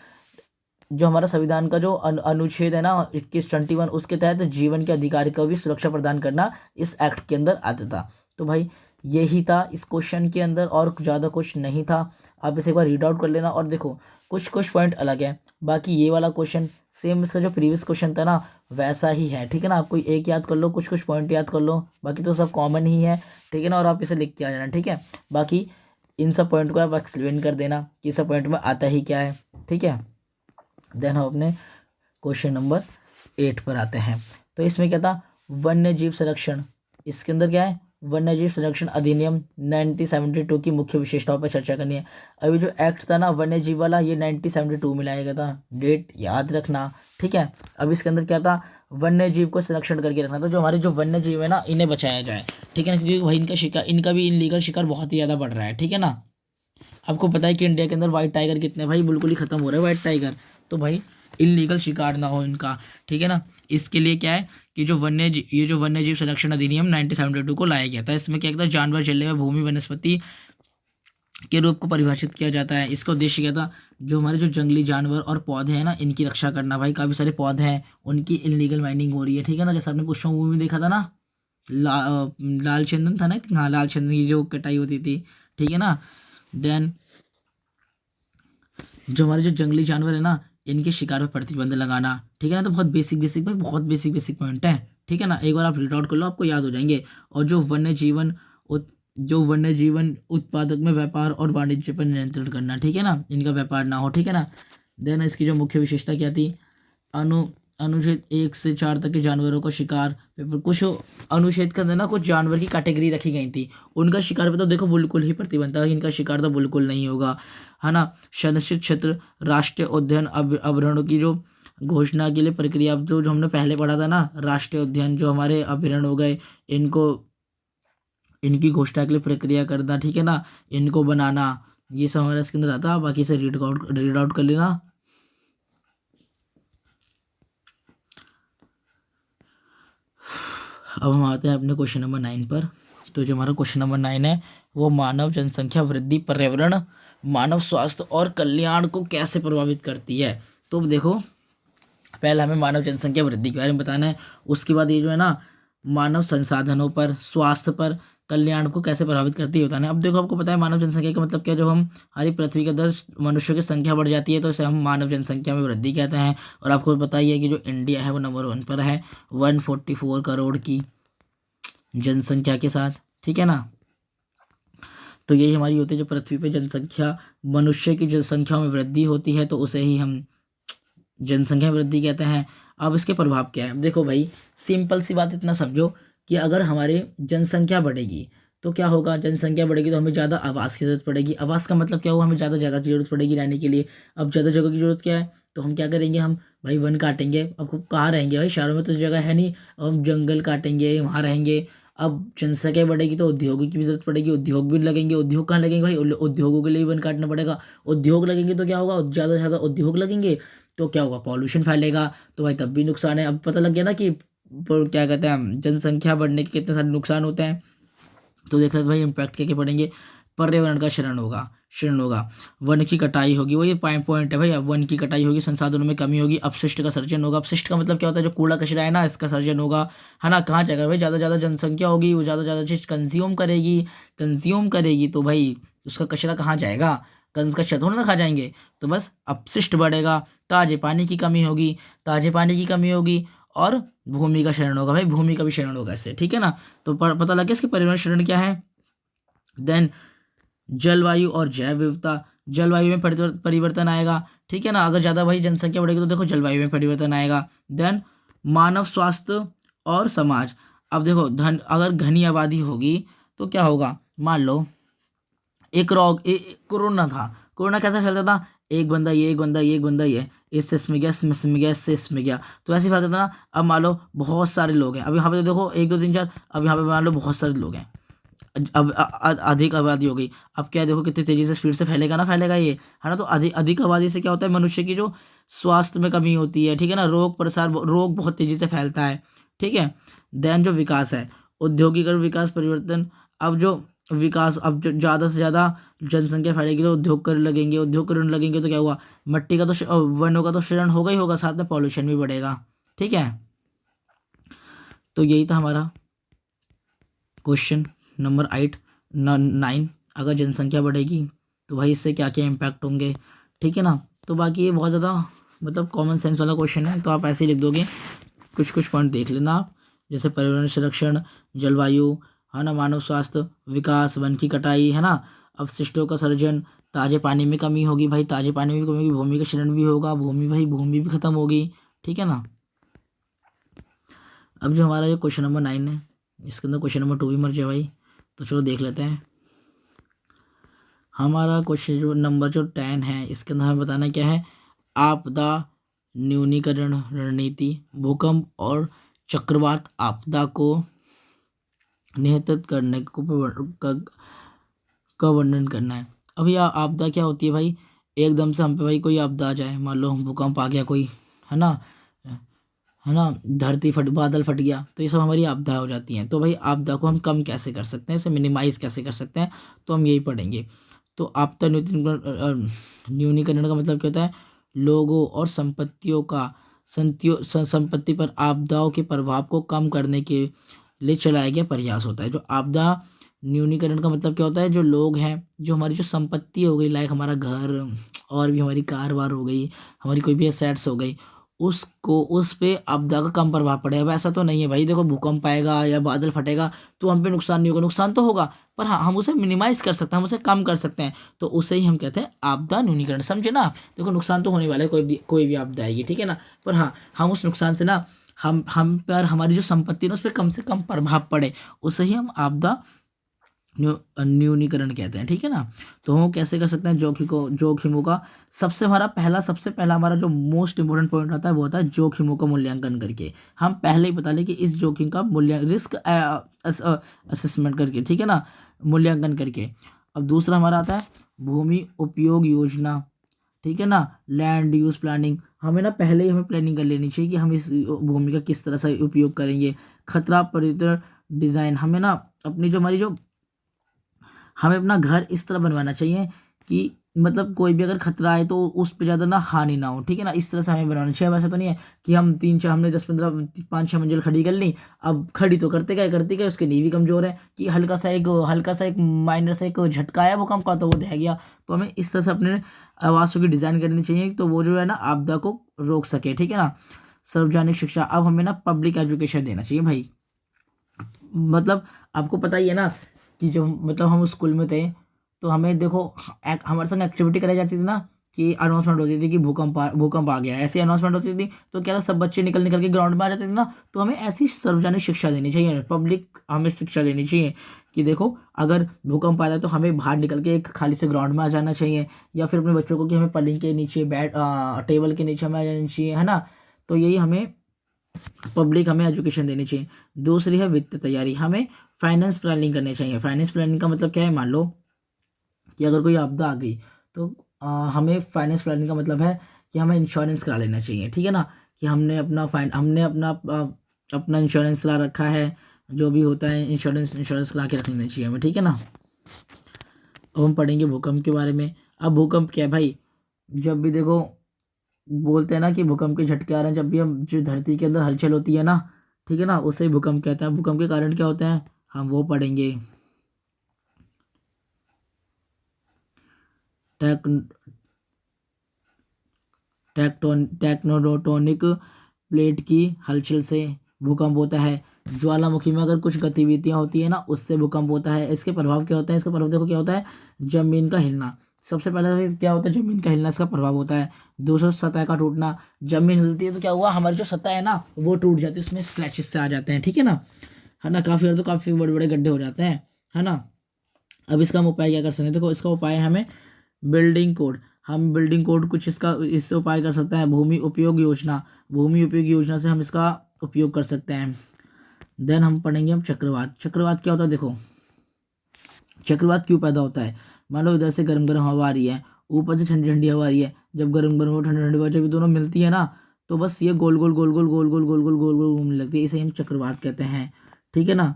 जो हमारा संविधान का जो अनुच्छेद है ना 21 उसके तहत जीवन के अधिकार को भी सुरक्षा प्रदान करना इस एक्ट के अंदर आता था। तो भाई यही था इस क्वेश्चन के अंदर, और ज़्यादा कुछ नहीं था। आप इसे एक बार रीड आउट कर लेना, और देखो कुछ कुछ पॉइंट अलग है, बाकी ये वाला क्वेश्चन सेम इसका जो प्रीवियस क्वेश्चन था ना वैसा ही है, ठीक है ना। आप कोई एक याद कर लो, कुछ कुछ पॉइंट याद कर लो, बाकी तो सब कॉमन ही है, ठीक है ना, और आप इसे लिख के आ जाना, ठीक है। बाकी इन सब पॉइंट को आप एक्सप्लेन कर देना कि सब पॉइंट में आता ही क्या है, ठीक है। देन हम अपने क्वेश्चन नंबर 8 पर आते हैं। तो इसमें क्या था, वन्य जीव संरक्षण, इसके अंदर क्या है, वन्य जीव संरक्षण अधिनियम 1972 की मुख्य विशेषताओं पर चर्चा करनी है। अभी जो एक्ट था ना वन्य जीव वाला, ये 1972 में लाया गया था, डेट याद रखना, ठीक है। अब इसके अंदर क्या था, वन्य जीव को संरक्षण करके रखना था, जो हमारे जो वन्य जीव है ना इन्हें बचाया जाए, ठीक है ना, क्योंकि भाई इनका भी इनलीगल शिकार बहुत ही ज़्यादा बढ़ रहा है, ठीक है ना। आपको पता है कि इंडिया के अंदर वाइट टाइगर कितने भाई, बिल्कुल ही खत्म हो रहे हैं वाइट टाइगर, तो भाई इलीगल शिकार ना हो इनका, ठीक है ना। इसके लिए क्या है कि ये जो वन्य जीव संरक्षण अधिनियम 1972 को लाया गया था, इसमें क्या था, जानवर, जलीय भूमि, वनस्पति के रूप को परिभाषित किया जाता है। इसका उद्देश्य क्या था, जो हमारे जो जंगली जानवर और पौधे हैं ना इनकी रक्षा करना, भाई काफ़ी सारे पौधे हैं उनकी इलीगल माइनिंग हो रही है, ठीक है ना, जैसे आपने पुष्पा मूवी में देखा था ना, लाल चंदन था ना, हाँ लाल चंदन की जो कटाई होती थी, ठीक है ना। देन जो हमारे जो जंगली जानवर है ना इनके शिकार पर प्रतिबंध लगाना, ठीक है ना। तो बहुत बेसिक बेसिक भाई, बहुत बेसिक बेसिक पॉइंट है, ठीक है ना, एक बार आप रीड आउट कर लो आपको याद हो जाएंगे। और जो वन्य जीवन उत्पादक में व्यापार और वाणिज्य पर नियंत्रण करना, ठीक है ना, इनका व्यापार ना हो, ठीक है ना। देन इसकी जो मुख्य विशेषता क्या थी, अनुच्छेद 1 से 4 तक के जानवरों का शिकार कुछ अनुच्छेद के अंदर ना कुछ जानवर की कैटेगरी रखी गई थी, उनका शिकार पे तो देखो बिल्कुल ही प्रतिबंध था, इनका शिकार तो बिल्कुल नहीं होगा, है ना। संरक्षित क्षेत्र राष्ट्रीय उद्यान अभयारण्यों की जो घोषणा के लिए प्रक्रिया, जो जो हमने पहले पढ़ा था ना, राष्ट्रीय उद्यान जो हमारे अभयारण्य हो गए, इनको इनकी घोषणा के लिए प्रक्रिया करना, ठीक है ना, इनको बनाना, ये सब हमारे इसके अंदर आता है। बाकी से रीड आउट कर लेना। अब हम आते हैं अपने क्वेश्चन नंबर 9 पर। तो जो हमारा क्वेश्चन नंबर 9 है वो मानव जनसंख्या वृद्धि पर्यावरण मानव स्वास्थ्य और कल्याण को कैसे प्रभावित करती है। तो देखो पहले हमें मानव जनसंख्या वृद्धि के बारे में बताना है, उसके बाद ये जो है ना मानव संसाधनों पर, स्वास्थ्य पर, कल्याण को कैसे प्रभावित करती है बताना है। अब देखो आपको पता है मानव जनसंख्या का मतलब क्या, जब हम हमारी पृथ्वी के अंदर मनुष्यों की संख्या बढ़ जाती है तो इसे हम मानव जनसंख्या में वृद्धि कहते हैं। और आपको पता ही है कि जो इंडिया है वो नंबर 1 पर है 144 करोड़ की जनसंख्या के साथ, ठीक है ना। तो यही हमारी होती है जो पृथ्वी पे जनसंख्या, मनुष्य की जनसंख्या में वृद्धि होती है तो उसे ही हम जनसंख्या वृद्धि कहते हैं। अब इसके प्रभाव क्या है, देखो भाई सिंपल सी बात इतना समझो कि अगर हमारी जनसंख्या बढ़ेगी तो क्या होगा, जनसंख्या बढ़ेगी तो हमें ज़्यादा आवास की जरूरत पड़ेगी। आवास का मतलब क्या हुआ, हमें ज़्यादा जगह की जरूरत पड़ेगी रहने के लिए। अब ज़्यादा जगह की जरूरत क्या है, तो हम क्या करेंगे, हम भाई वन काटेंगे। अब कहाँ रहेंगे भाई, शहरों में तो जगह है नहीं, अब हम जंगल काटेंगे, वहाँ रहेंगे। अब जनसंख्या बढ़ेगी तो उद्योगों की भी जरूरत पड़ेगी, उद्योग भी लगेंगे। उद्योग कहाँ लगेंगे भाई, उद्योगों के लिए वन काटना पड़ेगा। उद्योग लगेंगे तो क्या होगा, ज़्यादा से ज़्यादा उद्योग लगेंगे तो क्या होगा, पॉल्यूशन फैलेगा, तो भाई तब भी नुकसान है। अब पता लग गया ना कि क्या कहते हैं जनसंख्या बढ़ने के कितने सारे नुकसान होते हैं। तो देख रहे भाई इम्पैक्ट क्या क्या पड़ेंगे, पर्यावरण का क्षरण होगा, वन की कटाई होगी, वो ये पॉइंट है भाई। अब वन की कटाई होगी, संसाधनों में कमी होगी, अपशिष्ट का सर्जन होगा। अपशिष्ट का मतलब क्या होता है, जो कूड़ा कचरा है ना, इसका सर्जन होगा, है ना। कहाँ जाएगा भाई, ज़्यादा ज़्यादा जनसंख्या होगी, वो ज़्यादा ज़्यादा चीज़ कंज्यूम करेगी तो भाई उसका कचरा कहाँ जाएगा, कचरा थोड़ा ना खा जाएंगे। तो बस अपशिष्ट बढ़ेगा, ताजे पानी की कमी होगी और भूमि का क्षरण होगा भाई, भूमि का भी क्षरण होगा इससे, ठीक है ना। तो पता लग गया इसके पर्यावरण क्षरण क्या है। देन जलवायु और जैव विविधता, जलवायु में परिवर्तन आएगा, ठीक है ना। अगर ज़्यादा भाई जनसंख्या बढ़ेगी तो देखो जलवायु में परिवर्तन आएगा। देन मानव स्वास्थ्य और समाज, अब देखो अगर घनी आबादी होगी तो क्या होगा, मान लो एक रोग कोरोना था, कोरोना कैसे फैलता था, एक बंदा ये इससे इसमें गया, इससे इसमें गया, तो ऐसे फैलता था ना। अब मान लो बहुत सारे लोग हैं, अब यहाँ पे तो देखो 1 2 3 4, अब यहाँ पे मान लो बहुत सारे लोग हैं, अब अधिक आबादी हो गई। अब क्या देखो कितनी तेजी से स्पीड से फैलेगा ये, है ना। तो अधिक आबादी से क्या होता है, मनुष्य की जो स्वास्थ्य में कमी होती है, ठीक है ना, रोग बहुत तेजी से फैलता है, ठीक है। देन जो विकास है, औद्योगिकरण विकास परिवर्तन, अब जो विकास, अब जो ज़्यादा से ज़्यादा जनसंख्या फैलेगी तो उद्योग करने लगेंगे तो क्या हुआ, मट्टी का तो वनों का तो क्षरण होगा ही होगा, साथ में पॉल्यूशन भी बढ़ेगा, ठीक है। तो यही था हमारा क्वेश्चन नंबर 9। अगर जनसंख्या बढ़ेगी तो भाई इससे क्या क्या इम्पैक्ट होंगे, ठीक है ना। तो बाकी ये बहुत ज़्यादा मतलब कॉमन सेंस वाला क्वेश्चन है, तो आप ऐसे ही लिख दोगे, कुछ पॉइंट देख लेना आप, जैसे पर्यावरण संरक्षण, जलवायु, है ना, मानव स्वास्थ्य, विकास, वन की कटाई, है ना, अपशिष्टों का सर्जन, ताजे पानी में कमी होगी भाई, ताजे पानी में कमी होगी, भूमि का क्षरण भी होगा, भूमि भी खत्म होगी, ठीक है ना। अब जो हमारा ये क्वेश्चन नंबर 9 है, इसके अंदर क्वेश्चन नंबर 2 भी मर जाए भाई, तो चलो देख लेते हैं। हमारा क्वेश्चन जो नंबर 10 है, इसके अंदर हमें बताना क्या है, आपदा न्यूनीकरण रणनीति, भूकंप और चक्रवात आपदा को नियंत्रित करने का वर्णन करना है। अभी आपदा क्या होती है भाई, एकदम से हम पे भाई कोई आपदा आ जाए, मान लो भूकंप आ गया कोई, है ना, बादल फट गया, तो ये सब हमारी आपदा हो जाती हैं। तो भाई आपदा को हम कम कैसे कर सकते हैं, इसे मिनिमाइज कैसे कर सकते हैं, तो हम यही पढ़ेंगे। तो आपदा न्यूनीकरण का मतलब क्या होता है, लोगों और संपत्तियों का संपत्ति पर आपदाओं के प्रभाव को कम करने के लिए चलाया गया प्रयास होता है। जो आपदा न्यूनीकरण का मतलब क्या होता है, जो लोग हैं, जो हमारी जो संपत्ति हो गई, लाइक हमारा घर और भी हमारी कार वार हो गई, हमारी कोई भी एसेट्स हो गई, उसको उस पे आपदा का कम प्रभाव पड़ेगा। वैसा तो नहीं है भाई, देखो भूकंप आएगा या बादल फटेगा तो हम पे नुकसान नहीं होगा, नुकसान तो होगा पर हाँ हम उसे मिनिमाइज कर सकते हैं, हम उसे कम कर सकते हैं, तो उसे ही हम कहते हैं आपदा न्यूनीकरण। समझे ना? देखो नुकसान तो होने वाला है, कोई भी आपदा आएगी, ठीक है ना, पर हाँ हम उस नुकसान से ना हम पर हमारी जो संपत्ति है ना उस पर कम से कम प्रभाव पड़े, उसे ही हम आपदा न्यूनीकरण कहते हैं, ठीक है ना। तो हम कैसे कर सकते हैं जोखिमों का सबसे पहला हमारा जो मोस्ट इंपॉर्टेंट पॉइंट आता है वो होता है जोखिमों का मूल्यांकन करके। हम पहले ही बता लें कि इस जोखिम का रिस्क असेसमेंट करके, ठीक है ना, मूल्यांकन करके। अब दूसरा हमारा आता है भूमि उपयोग योजना, ठीक है ना, लैंड यूज प्लानिंग। हमें ना पहले ही हमें प्लानिंग कर लेनी चाहिए कि हम इस भूमि का किस तरह से उपयोग करेंगे। खतरा परिवर्तन डिज़ाइन, हमें ना अपनी जो हमारी जो हमें अपना घर इस तरह बनवाना चाहिए कि मतलब कोई भी अगर खतरा आए तो उस पर ज़्यादा ना हानि ना हो, ठीक है ना, इस तरह से हमें बनवाना चाहिए। वैसा तो नहीं है कि हम 3-4 हमने 10-15 5-6 मंजिल खड़ी कर ली, अब खड़ी तो करते गए उसकी नींव भी कमज़ोर है कि हल्का सा एक माइनर सा एक झटका आया भूकंप का तो वो ढह गया। तो हमें इस तरह से अपने आवासों की डिज़ाइन करनी चाहिए तो वो जो है ना आपदा को रोक सके, ठीक है ना। सार्वजनिक शिक्षा, अब हमें ना पब्लिक एजुकेशन देना चाहिए भाई। मतलब आपको पता ही है ना कि जो मतलब हम स्कूल में थे तो हमें देखो हमारे संग एक्टिविटी कराई जाती थी ना कि अनाउंसमेंट होती थी कि भूकंप आ गया, ऐसी अनाउंसमेंट होती थी तो क्या था सब बच्चे निकल के ग्राउंड में आ जाते थे ना। तो हमें ऐसी सार्वजनिक शिक्षा देनी चाहिए, पब्लिक हमें शिक्षा देनी चाहिए कि देखो अगर भूकंप आता है तो हमें बाहर निकल के एक खाली से ग्राउंड में आ जाना चाहिए, या फिर अपने बच्चों को कि हमें पलंग के नीचे टेबल के नीचे हमें आ जाना चाहिए, है ना। तो यही हमें एजुकेशन देनी चाहिए। दूसरी है वित्त तैयारी, हमें फाइनेंस प्लानिंग करनी चाहिए। फाइनेंस प्लानिंग का मतलब क्या है, मान लो कि अगर कोई आपदा आ गई तो हमें फाइनेंस प्लानिंग का मतलब है कि हमें इंश्योरेंस करा लेना चाहिए, ठीक है ना, कि हमने अपना इंश्योरेंस करा रखा है, जो भी होता है इंश्योरेंस करा के रख लेना चाहिए हमें, ठीक है ना। अब हम पढ़ेंगे भूकंप के बारे में। अब भूकंप क्या है भाई, जब भी देखो बोलते हैं ना कि भूकंप के झटके आ रहे हैं, जब भी हम जो धरती के अंदर हलचल होती है ना, ठीक है ना, उसे ही भूकंप कहते हैं। भूकंप के कारण क्या होते हैं हम वो पढ़ेंगे। टेक टेक्टोनिक प्लेट की हलचल से भूकंप होता है। ज्वालामुखी में अगर कुछ गतिविधियां होती है ना उससे भूकंप होता है। इसके प्रभाव क्या होता है, इसका प्रभाव देखो क्या होता है, जमीन का हिलना। सबसे पहले तो क्या होता है, जमीन का हिलना इसका प्रभाव होता है। दूसरा सतह का टूटना, जमीन हिलती है तो क्या हुआ, हमारी जो सतह है ना वो टूट जाती है, उसमें स्क्रैचेस से आ जाते हैं, ठीक है ना, काफ़ी बार तो काफ़ी बड़े बड़े गड्ढे हो जाते हैं, है ना। अब इसका हम उपाय क्या कर सकते हैं, देखो इसका उपाय हमें बिल्डिंग कोड, हम बिल्डिंग कोड कुछ इससे उपाय कर सकते हैं। भूमि उपयोग योजना से हम इसका उपयोग कर सकते हैं। देन हम पढ़ेंगे हम चक्रवात क्या होता है। देखो चक्रवात क्यों पैदा होता है, मान लो इधर से गर्म गर्म हवा आ रही है, ऊपर से ठंडी ठंडी हवा आ रही है, जब गर्म गर्म और ठंडी ठंडी हवा जब ये दोनों मिलती है ना तो बस ये गोल गोल गोल गोल गोल गोल गोल गोल गोल गोल घूमने लगती है, इसे हम चक्रवात कहते हैं, ठीक है ना।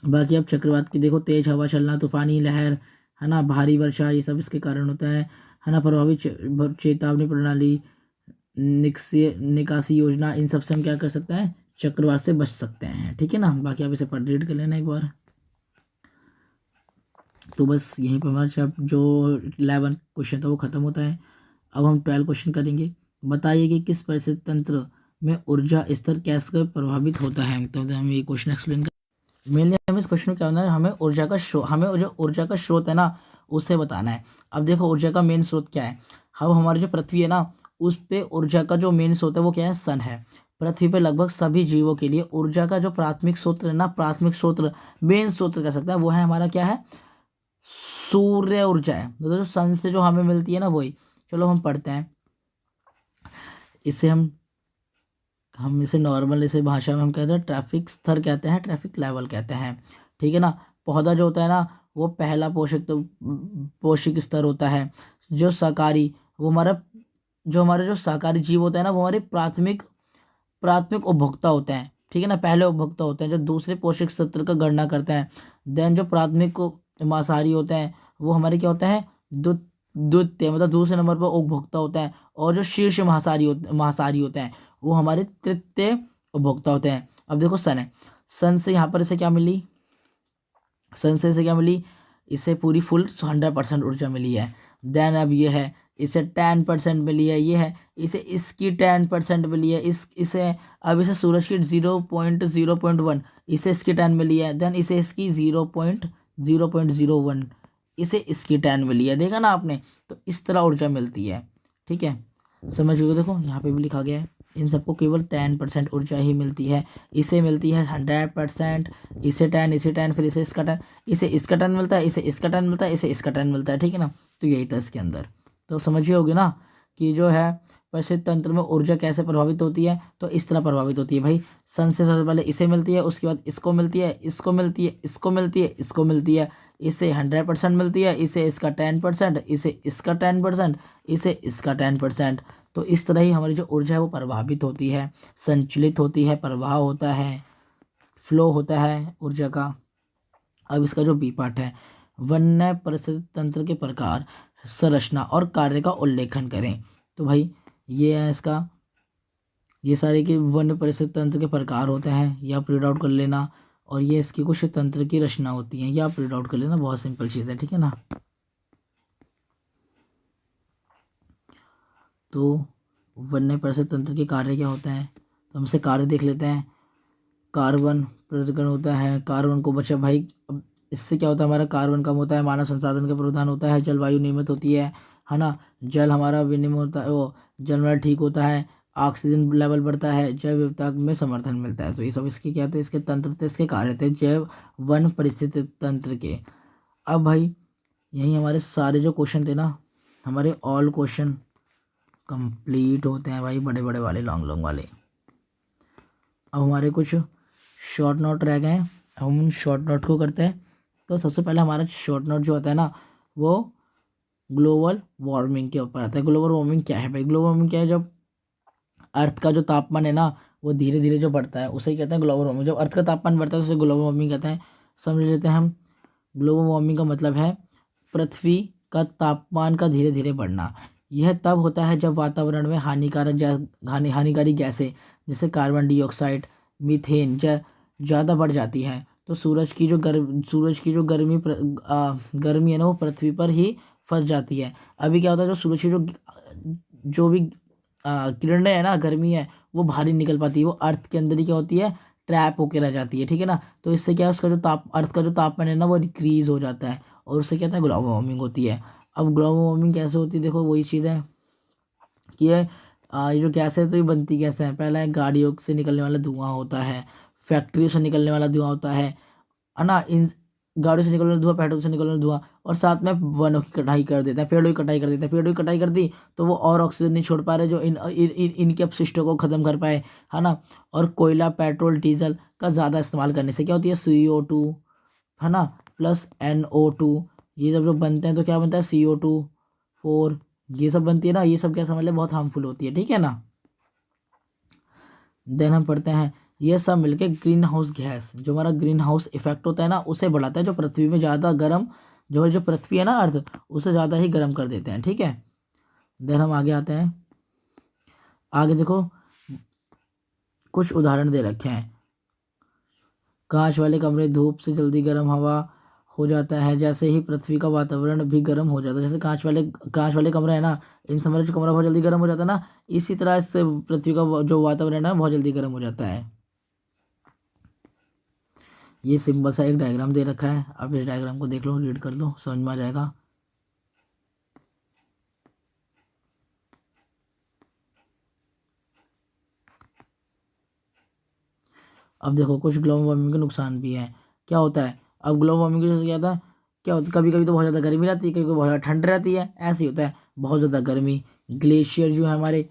बाकी अब चक्रवात की देखो तेज हवा चलना, तूफानी लहर, है ना, भारी वर्षा, ये सब इसके कारण होता है ना। प्रभावित चेतावनी प्रणाली, निकासी योजना, इन सब से हम क्या कर सकते हैं, चक्रवात से बच सकते हैं, ठीक है ना। बाकी आप इसे पढ़ रीड कर लेना एक बार। तो बस यहीं पर हमारा जो 11 क्वेश्चन था वो खत्म होता है। अब हम 12 क्वेश्चन करेंगे। बताइए कि किस परिस्थिति तंत्र में ऊर्जा स्तर कैसे प्रभावित होता है। तो हम ये क्वेश्चन एक्सप्लेन कर मेनली हमें इस क्वेश्चन में क्या होना है, हमें जो ऊर्जा का स्रोत है ना उसे बताना है। अब देखो ऊर्जा का मेन स्रोत क्या है, हम हमारी जो पृथ्वी है ना उस पे ऊर्जा का जो मेन स्रोत है वो क्या है, सन है। पृथ्वी पे लगभग सभी जीवों के लिए ऊर्जा का जो प्राथमिक स्रोत है ना, मेन स्रोत कह सकते हैं, वो है हमारा क्या है, सूर्य ऊर्जा है। मतलब जो सन से जो हमें मिलती है ना वही। चलो हम पढ़ते हैं इसे, हम इसे नॉर्मल इसे भाषा में हम कहते हैं ट्रैफिक स्तर कहते हैं, ट्रैफिक लेवल कहते हैं, ठीक है ना। पौधा जो होता है ना वो पहला पोषक स्तर होता है। जो शाकाहारी वो हमारे जो शाकाहारी जीव होता है ना वो हमारे प्राथमिक उपभोक्ता होते हैं, ठीक है ना, पहले उपभोक्ता होते हैं जो दूसरे पोषक स्तर का गणना करते हैं। देन जो प्राथमिक मांसाहारी होते हैं वो हमारे क्या होते हैं, द्वितीय मतलब दूसरे नंबर पर उपभोक्ता होते हैं। और जो शीर्ष मांसाहारी होते हैं वो हमारे तृतीय उपभोक्ता होते हैं। अब देखो सन है, सन से यहाँ पर इसे क्या मिली, इसे पूरी फुल 100% ऊर्जा मिली है। देन अब ये है, इसे 10% मिली है, ये है, इसे इसकी 10% मिली है, इसे अब इसे सूरज की 0.0.1, इसे इसकी 10 मिली है, देन इसे इसकी 0.0.01, इसे इसकी 10 मिली है, देखा ना आपने। तो इस तरह ऊर्जा मिलती है, ठीक है, समझ गए। देखो यहाँ पे भी लिखा गया है, इन सबको केवल 10% ऊर्जा ही मिलती है, इसे मिलती है 100%, इसे 10, इसे 10, फिर इसे इसका 10, इसे इसका 10 मिलता है, इसे इसका 10 मिलता है, इसे इसका 10 मिलता है, ठीक है ना। तो यही था इसके अंदर। तो समझिए होगी ना कि जो है परिस्थिति तंत्र में ऊर्जा कैसे प्रभावित होती है। तो इस तरह प्रभावित होती है भाई, सन से सबसे पहले इसे मिलती है, उसके बाद इसको मिलती है, इसको मिलती है, इसको मिलती है, इसको मिलती है, इसे 100% मिलती है, इसे इसका 10%, इसे इसका 10%, इसे इसका 10%। तो इस तरह ही हमारी जो ऊर्जा है वो प्रभावित होती है, संचलित होती है, प्रवाह होता है, फ्लो होता है ऊर्जा का। अब इसका जो बी पार्ट है, वन्य परिस्थिति तंत्र के प्रकार, संरचना और कार्य का उल्लेखन करें। तो भाई ये है इसका, ये सारे के वन्य परिस्थिति तंत्र के प्रकार होते हैं, या प्रिंट आउट कर लेना, और ये इसकी कुछ तंत्र की रचना होती है, या प्रिंट आउट कर लेना, बहुत सिंपल चीज़ है, ठीक है ना। तो वन्य परिस्थिति तंत्र के कार्य क्या होते हैं, तो हमसे कार्य देख लेते हैं। कार्बन पृथक्करण होता है, कार्बन को बचा भाई, अब इससे क्या होता है, हमारा कार्बन कम होता है, मानव संसाधन का प्रावधान होता है, जलवायु नियमित होती है ना, जल हमारा विनिमय होता है, वो जल हमारा ठीक होता है, ऑक्सीजन लेवल बढ़ता है, जैव विविधता में समर्थन मिलता है। तो ये सब इसके क्या थे, इसके तंत्र थे, इसके कार्य थे, जैव वन परिस्थिति तंत्र के। अब भाई यही हमारे सारे जो क्वेश्चन थे ना, हमारे ऑल क्वेश्चन कंप्लीट होते हैं भाई, बड़े बड़े वाले, लॉन्ग लॉन्ग वाले। अब हमारे कुछ शॉर्ट नोट रह गए हैं, हम उन शॉर्ट नोट को करते हैं। तो सबसे पहले हमारा शॉर्ट नोट जो होता है ना, वो ग्लोबल वार्मिंग के ऊपर आता है। ग्लोबल वार्मिंग क्या है भाई, ग्लोबल वार्मिंग क्या है, जब अर्थ का जो तापमान है ना वो धीरे धीरे जो बढ़ता है उसे कहते हैं ग्लोबल वार्मिंग। जब अर्थ का तापमान बढ़ता है तो उसे ग्लोबल वार्मिंग कहते हैं। समझ लेते हैं हम, ग्लोबल वार्मिंग का मतलब है पृथ्वी का तापमान का धीरे धीरे बढ़ना। यह तब होता है जब वातावरण में हानिकारी गैसें जैसे कार्बन डाइऑक्साइड, मीथेन ज़्यादा बढ़ जाती है। तो सूरज की जो गर्मी है ना वो पृथ्वी पर ही फंस जाती है। अभी क्या होता है, जो सूरज की जो भी किरणें है ना, गर्मी है, वो बाहर नहीं निकल पाती, वो अर्थ के अंदर ही क्या होती है, ट्रैप होके रह जाती है, ठीक है ना। तो इससे क्या है, उसका जो अर्थ का जो तापमान है ना वो डिक्रीज हो जाता है, और उससे क्या होता है, ग्लोबल वार्मिंग होती है। अब ग्लोबल वार्मिंग कैसे होती है, देखो वही चीज़ है कि ये जो गैस है तो ये बनती कैसे है, पहला है गाड़ियों से निकलने वाला धुआं होता है, फैक्ट्रियों से निकलने वाला धुआं होता है ना, इन गाड़ियों से निकलने वाला धुआं, पेट्रोल से निकलने वाला धुआं, और साथ में वनों की कटाई कर देता है, पेड़ों की कटाई कर देता है। पेड़ों की कटाई कर दी तो वो और ऑक्सीजन नहीं छोड़ पा रहे जो इनके अपशिष्टों को ख़त्म कर पाए, है ना। और कोयला, पेट्रोल, डीजल का ज़्यादा इस्तेमाल करने से क्या होती है, CO2, है ना, प्लस NO2, ये जब लोग बनते हैं तो क्या बनता है, CO2, 4, ये सब बनती है ना, ये सब क्या समझ ले, बहुत हार्मफुल होती है, ठीक है ना। देन हम पढ़ते हैं, ये सब मिलके ग्रीन हाउस गैस, जो हमारा ग्रीन हाउस इफेक्ट होता है ना उसे बढ़ाता है, जो पृथ्वी में ज़्यादा गर्म, जो पृथ्वी है ना अर्थ, उसे ज़्यादा ही गर्म कर देते हैं, ठीक है। देन हम आगे आते हैं, आगे देखो कुछ उदाहरण दे रखे हैं। कांच वाले कमरे धूप से जल्दी गर्म हवा हो जाता है, जैसे ही पृथ्वी का वातावरण भी गर्म हो जाता है। जैसे कांच वाले कमरे हैं ना, इनसे हमारा जो कमरा बहुत जल्दी गर्म हो जाता है ना, इसी तरह इससे पृथ्वी का जो वातावरण है बहुत जल्दी गर्म हो जाता है। ये सिंपल सा एक डायग्राम दे रखा है, आप इस डायग्राम को देख लो, रीड कर लो, समझ में आ जाएगा। अब देखो कुछ ग्लोबल वार्मिंग के नुकसान भी हैं। क्या होता है, अब ग्लोबल वार्मिंग की वजह से क्या होता है, कभी कभी तो बहुत ज़्यादा गर्मी रहती है, कभी कभी बहुत ज़्यादा ठंड रहती है, ऐसे ही होता है। बहुत ज़्यादा गर्मी, ग्लेशियर जो है हमारे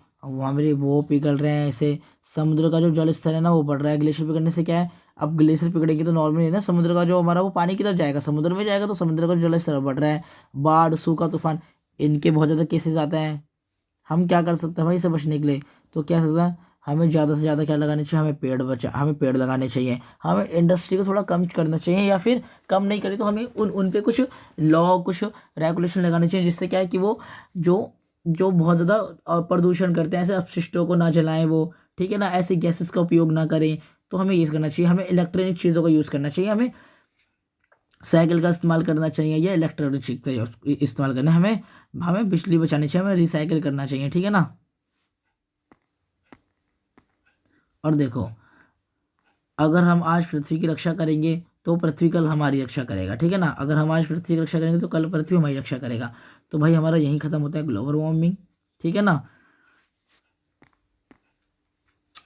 वो पिघल रहे हैं, ऐसे समुद्र का जो जल स्तर है ना वो बढ़ रहा है। ग्लेशियर पिघलने से क्या है, अब ग्लेशियर पिघलेगी तो नॉर्मली ना समुद्र का जो हमारा वो पानी किधर जाएगा, समुद्र में जाएगा, तो समुद्र का जल स्तर बढ़ रहा है। बाढ़, सूखा, तूफान, इनके बहुत ज़्यादा केसेस आते हैं। हम क्या कर सकते हैं भाई, इससे बचने के लिए तो क्या सकते हैं, हमें ज़्यादा से ज़्यादा क्या लगाने चाहिए, हमें पेड़ लगाने चाहिए, हमें इंडस्ट्री को थोड़ा कम करना चाहिए, या फिर कम नहीं करें तो हमें उन पे कुछ लॉ, कुछ रेगुलेशन लगाने चाहिए, जिससे क्या है कि वो जो बहुत ज़्यादा प्रदूषण करते हैं, ऐसे अपशिष्टों को ना जलाएं वो, ठीक है ना, ऐसे गैसेस का उपयोग ना करें। तो हमें ये करना चाहिए, हमें इलेक्ट्रॉनिक चीज़ों का यूज़ करना चाहिए, हमें साइकिल का इस्तेमाल करना चाहिए या इलेक्ट्रिक का इस्तेमाल करना है। हमें हमें बिजली बचानी चाहिए, हमें रिसाइकिल करना चाहिए, ठीक है ना। और देखो, अगर हम आज पृथ्वी की रक्षा करेंगे तो पृथ्वी कल हमारी रक्षा करेगा, ठीक है ना। अगर हम आज पृथ्वी की रक्षा करेंगे तो कल पृथ्वी हमारी रक्षा करेगा। तो भाई हमारा यही खत्म होता है ग्लोबल वार्मिंग, ठीक है ना।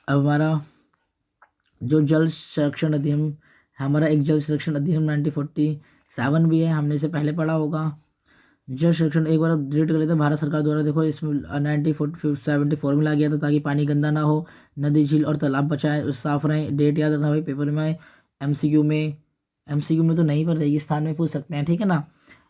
अब हमारा जो जल संरक्षण अधिनियम, हमारा एक जल संरक्षण अधिनियम 1947 भी है, हमने इसे पहले पढ़ा होगा। जल संरक्षण एक बार आप रीड कर लेते हैं, भारत सरकार द्वारा देखो इसमें 1974 में ला गया था ताकि पानी गंदा ना हो, नदी झील और तालाब बचाए साफ रहें। डेट याद रखना भाई, पेपर में एमसीक्यू में तो नहीं पर रेगिस्तान में पूछ सकते हैं, ठीक है ना।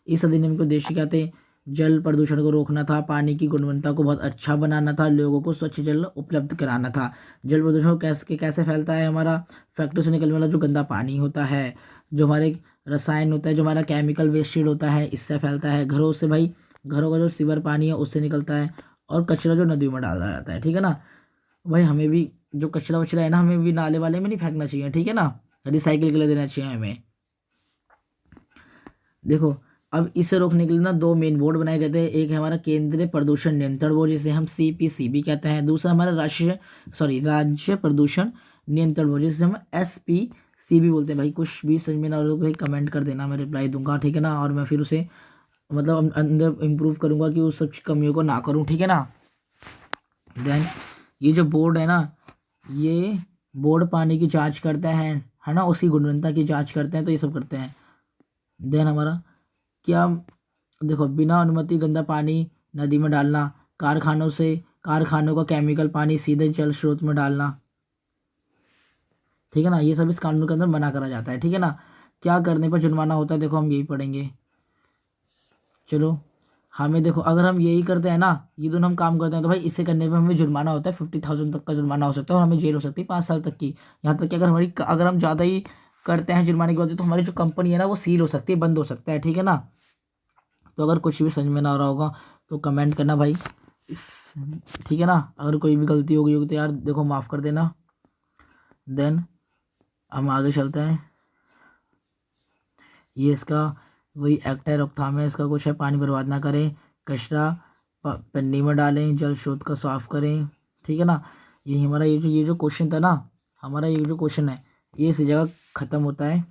इस अधिनियम के उद्देश्य क्या थे? जल प्रदूषण को रोकना था, पानी की गुणवत्ता को बहुत अच्छा बनाना था, लोगों को स्वच्छ जल उपलब्ध कराना था। जल प्रदूषण कैसे फैलता है? हमारा फैक्ट्री से निकलने वाला जो गंदा पानी होता है, जो हमारे रसायन होता है, जो हमारा केमिकल वेस्टेज होता है, इससे फैलता है। घरों से भाई, घरों का जो सीवर पानी है उससे निकलता है, और कचरा जो नदियों में डाला जाता है, ठीक है ना। भाई हमें भी जो कचरा वचरा है ना, हमें भी नाले वाले में नहीं फेंकना चाहिए, ठीक है ना, रिसाइकिल के लिए देना चाहिए हमें। देखो, अब इसे रोकने के लिए ना दो मेन बोर्ड बनाए गए थे। एक है हमारा केंद्रीय प्रदूषण नियंत्रण बोर्ड, जिसे हम CPCB कहते हैं। दूसरा हमारा राज्य प्रदूषण नियंत्रण बोर्ड, जिसे हम SPCB बोलते हैं। भाई कुछ भी समझ में ना हो तो भाई कमेंट कर देना, मैं रिप्लाई दूंगा, ठीक है ना। और मैं फिर उसे मतलब अंदर इम्प्रूव करूंगा कि उस सब कमियों को ना करूं, ठीक है ना। देन ये जो बोर्ड है ना, ये बोर्ड पानी की जांच करते हैं, है ना, उसकी गुणवत्ता की जांच करते हैं, तो ये सब करते हैं। देन हमारा क्या, देखो, बिना अनुमति गंदा पानी नदी में डालना, कारखानों का केमिकल पानी सीधे जल स्रोत में डालना, ठीक है ना, ये सब इस कानून के अंदर मना करा जाता है, ठीक है ना। क्या करने पर जुर्माना होता है? देखो हम यही पढ़ेंगे। चलो, हमें देखो, अगर हम यही करते हैं ना, ये दोनों हम काम करते हैं, तो भाई इसे करने पर हमें जुर्माना होता है 50,000 तक का जुर्माना हो सकता है, और हमें जेल हो सकती है 5 साल तक की। यहाँ तक कि अगर हम ज़्यादा ही करते हैं जुर्माने की बात, तो हमारी जो कंपनी है ना वो सील हो सकती है, बंद हो सकता है, ठीक है ना। तो अगर कुछ भी समझ में ना आ रहा होगा तो कमेंट करना भाई, इस ठीक है ना। अगर कोई भी गलती हो गई होगी तो यार देखो माफ़ कर देना। देन हम आगे चलते हैं। ये इसका वही एक्ट है, रोकथाम है इसका, कुछ है, पानी बर्बाद ना करें, कचरा पन्नी में डालें, जल स्रोत का साफ करें, ठीक है ना। ये हमारा ये जो क्वेश्चन था ना, हमारा ये जो क्वेश्चन है ये इसी जगह ख़त्म होता है।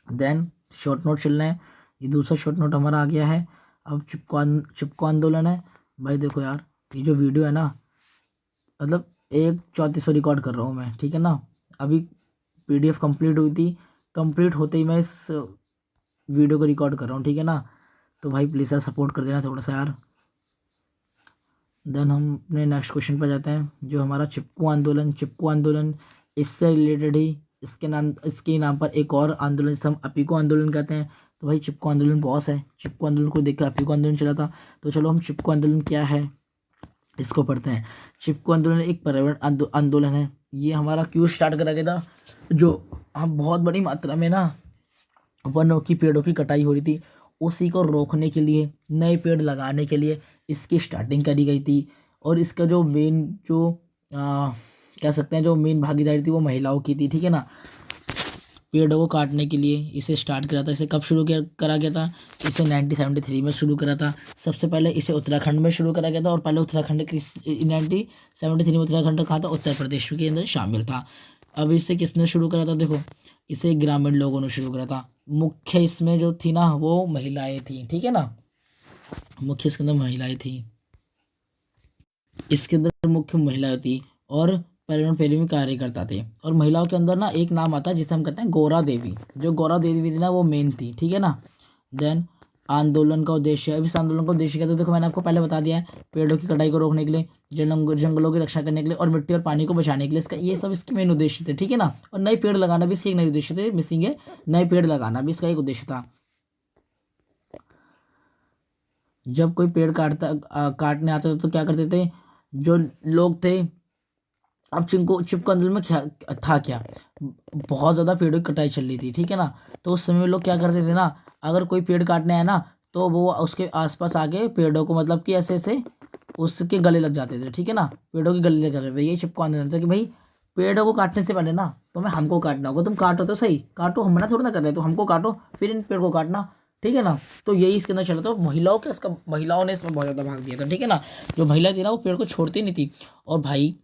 देन शॉर्ट नोट चलना है, ये दूसरा शॉर्ट नोट हमारा आ गया है। अब चिपको आंदोलन है। भाई देखो यार, ये जो वीडियो है ना, मतलब 1:34 रिकॉर्ड कर रहा हूँ मैं, ठीक है ना। अभी PDF कंप्लीट हुई थी, कंप्लीट होते ही मैं इस वीडियो को रिकॉर्ड कर रहा हूँ, ठीक है ना। तो भाई प्लीज़ यार सपोर्ट कर देना थोड़ा सा यार। देन हम अपने नेक्स्ट क्वेश्चन पर जाते हैं, जो हमारा चिपको आंदोलन इससे रिलेटेड ही इसके नाम पर एक और आंदोलन जिसे हम अपिको आंदोलन कहते हैं। तो भाई चिपको आंदोलन बॉस है, चिपको आंदोलन को देख कर अपिको आंदोलन चला था। तो चलो हम चिपको आंदोलन क्या है इसको पढ़ते हैं। चिपको आंदोलन एक पर्यावरण आंदोलन है। ये हमारा क्यों स्टार्ट करा गया था? जो हम बहुत बड़ी मात्रा में ना वनों की, पेड़ों की कटाई हो रही थी, उसी को रोकने के लिए, नए पेड़ लगाने के लिए इसकी स्टार्टिंग करी गई थी। और इसका जो मेन जो कह सकते हैं जो मेन भागीदारी थी वो महिलाओं की थी, ठीक है ना। पेड़ों को काटने के लिए इसे स्टार्ट करा था। इसे कब करा गया था? इसे 1973 में शुरू करा था। सबसे पहले इसे उत्तराखंड में शुरू करा गया था, और पहले उत्तराखंड 1973 में उत्तराखंड कहा था, उत्तर प्रदेश के अंदर शामिल था। अब इसे किसने शुरू करा था? देखो, इसे ग्रामीण लोगों ने शुरू करा था। मुख्य इसमें जो थी ना वो महिलाएं थी, ठीक है ना, मुख्य इसके अंदर महिलाएं थी, इसके अंदर मुख्य महिलाएं थी, और पर्यावरण प्रेमी कार्यकर्ता थे। और महिलाओं के अंदर ना एक नाम आता है जिसे हम कहते हैं गौरा देवी। जो गौरा देवी थी ना वो मेन थी, ठीक है ना। देन आंदोलन का उद्देश्य, अब इस आंदोलन का उद्देश्य क्या था? देखो मैंने आपको पहले बता दिया है, पेड़ों की कटाई को रोकने के लिए, जंगलों की रक्षा करने के लिए, और मिट्टी और पानी को बचाने के लिए। इसका ये सब इसके मेन उद्देश्य थे, ठीक है ना। और नए पेड़ लगाना भी इसके एक नए उद्देश्य थे, मिसिंग है, नए पेड़ लगाना भी इसका एक उद्देश्य था। जब कोई पेड़ काटने आता था तो क्या करते थे जो लोग थे? अब चिपको आंदोलन में था क्या, बहुत ज़्यादा पेड़ों की कटाई चल रही थी, ठीक है ना। तो उस समय लोग क्या करते थे ना, अगर कोई पेड़ काटने आए ना तो वो उसके आसपास आके पेड़ों को मतलब कि ऐसे ऐसे उसके गले लग जाते थे, ठीक है ना, पेड़ों के गले लग जाते थे। ये चिपको आंदोलन था कि भाई पेड़ को काटने से पहले ना तुम्हें हमको काटना होगा। तुम काटो तो सही, काटो, हम मना थोड़ा ना कर रहे, तो हमको काटो फिर इन पेड़ को काटना, ठीक है ना। तो यही इसके अंदर चला था। महिलाओं के इसका महिलाओं ने इसमें बहुत ज़्यादा भाग दिया था, ठीक है ना। जो महिला थी ना वो पेड़ को छोड़ती नहीं थी। और भाई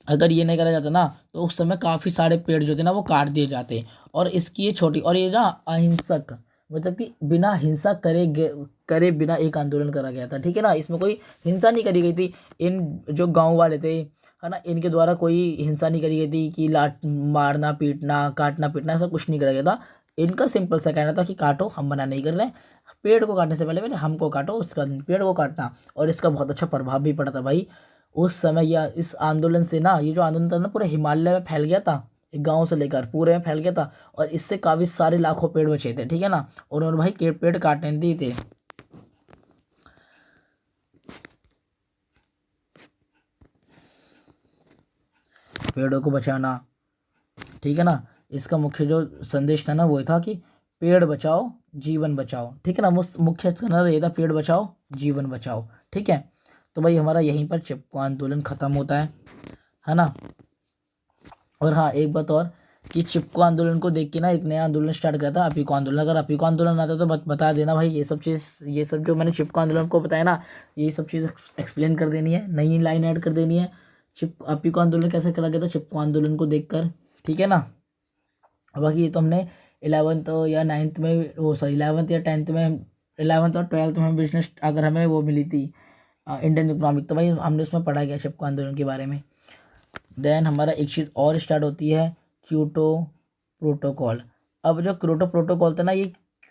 अगर ये नहीं करा जाता ना तो उस समय काफ़ी सारे पेड़ जो थे ना वो काट दिए जाते। और इसकी ये छोटी, और ये ना अहिंसक, मतलब कि बिना हिंसा करे बिना एक आंदोलन करा गया था, ठीक है ना। इसमें कोई हिंसा नहीं करी गई थी। इन जो गांव वाले थे, है ना, इनके द्वारा कोई हिंसा नहीं करी गई थी कि लाट मारना पीटना काटना पीटना, ऐसा कुछ नहीं करा गया था। इनका सिंपल सा कहना था कि काटो, हम मना नहीं कर रहे, पेड़ को काटने से पहले पहले हमको काटो, उसका पेड़ को काटना। और इसका बहुत अच्छा प्रभाव भी पड़ा था भाई। उस समय या इस आंदोलन से ना, ये जो आंदोलन था ना पूरे हिमालय में फैल गया था, एक गांव से लेकर पूरे में फैल गया था। और इससे काफ़ी सारे लाखों पेड़ बचे थे, ठीक है ना। और उन्होंने भाई पेड़ काटने नहीं दिए थे। पेड़ों को बचाना, ठीक है ना। इसका मुख्य जो संदेश था ना वो था कि पेड़ बचाओ जीवन बचाओ, ठीक है ना। मुख्य इसका ना ये था, पेड़ बचाओ जीवन बचाओ, ठीक है। तो भाई हमारा यहीं पर चिपको आंदोलन खत्म होता है ना। और हाँ एक बात और, कि चिपको आंदोलन को देख के ना एक नया आंदोलन स्टार्ट किया था, अपिको आंदोलन। अगर अपिको आंदोलन आता तो बता देना भाई। ये सब चीज़, ये सब जो मैंने चिपको आंदोलन को बताया ना, ये सब चीज़ एक्सप्लेन कर देनी है, नई लाइन ऐड कर देनी है। अपिको आंदोलन कैसे करा गया था चिपको आंदोलन को देखकर, ठीक है ना। बाकी ये तो हमने 11th या 9th में, वो सॉरी 11th या 10th में, 11th और 12th में बिजनेस अगर हमें वो मिली थी इंडियन इकोनॉमिक, तो भाई हमने उसमें पढ़ा गया चिपको आंदोलन के बारे में। देन हमारा एक चीज़ और स्टार्ट होती है, क्योटो प्रोटोकॉल। अब जो क्योटो प्रोटोकॉल था ना, ये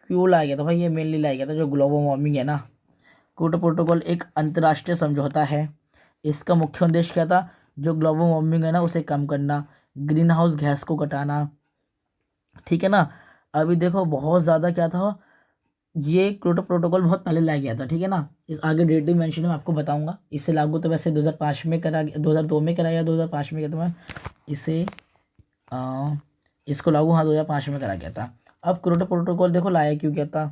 क्यों लाया गया था भाई, ये मेनली लाया गया था जो ग्लोबल वार्मिंग है ना। क्योटो प्रोटोकॉल एक अंतर्राष्ट्रीय समझौता है। इसका मुख्य उद्देश्य क्या था, जो ग्लोबल वार्मिंग है ना उसे कम करना, ग्रीन हाउस गैस को घटाना, ठीक है ना। अभी देखो बहुत ज़्यादा क्या था, ये क्योटो प्रोटोकॉल बहुत पहले लाया गया था, ठीक है ना। इस आगे डेट भी मेंशन मैं आपको बताऊंगा। इससे लागू तो वैसे 2005 में करा, 2002 में करा या 2005 में किया था मैं इसे, इसको लागू हाँ 2005 में करा गया था। अब क्योटो प्रोटोकॉल देखो लाया क्यों गया था,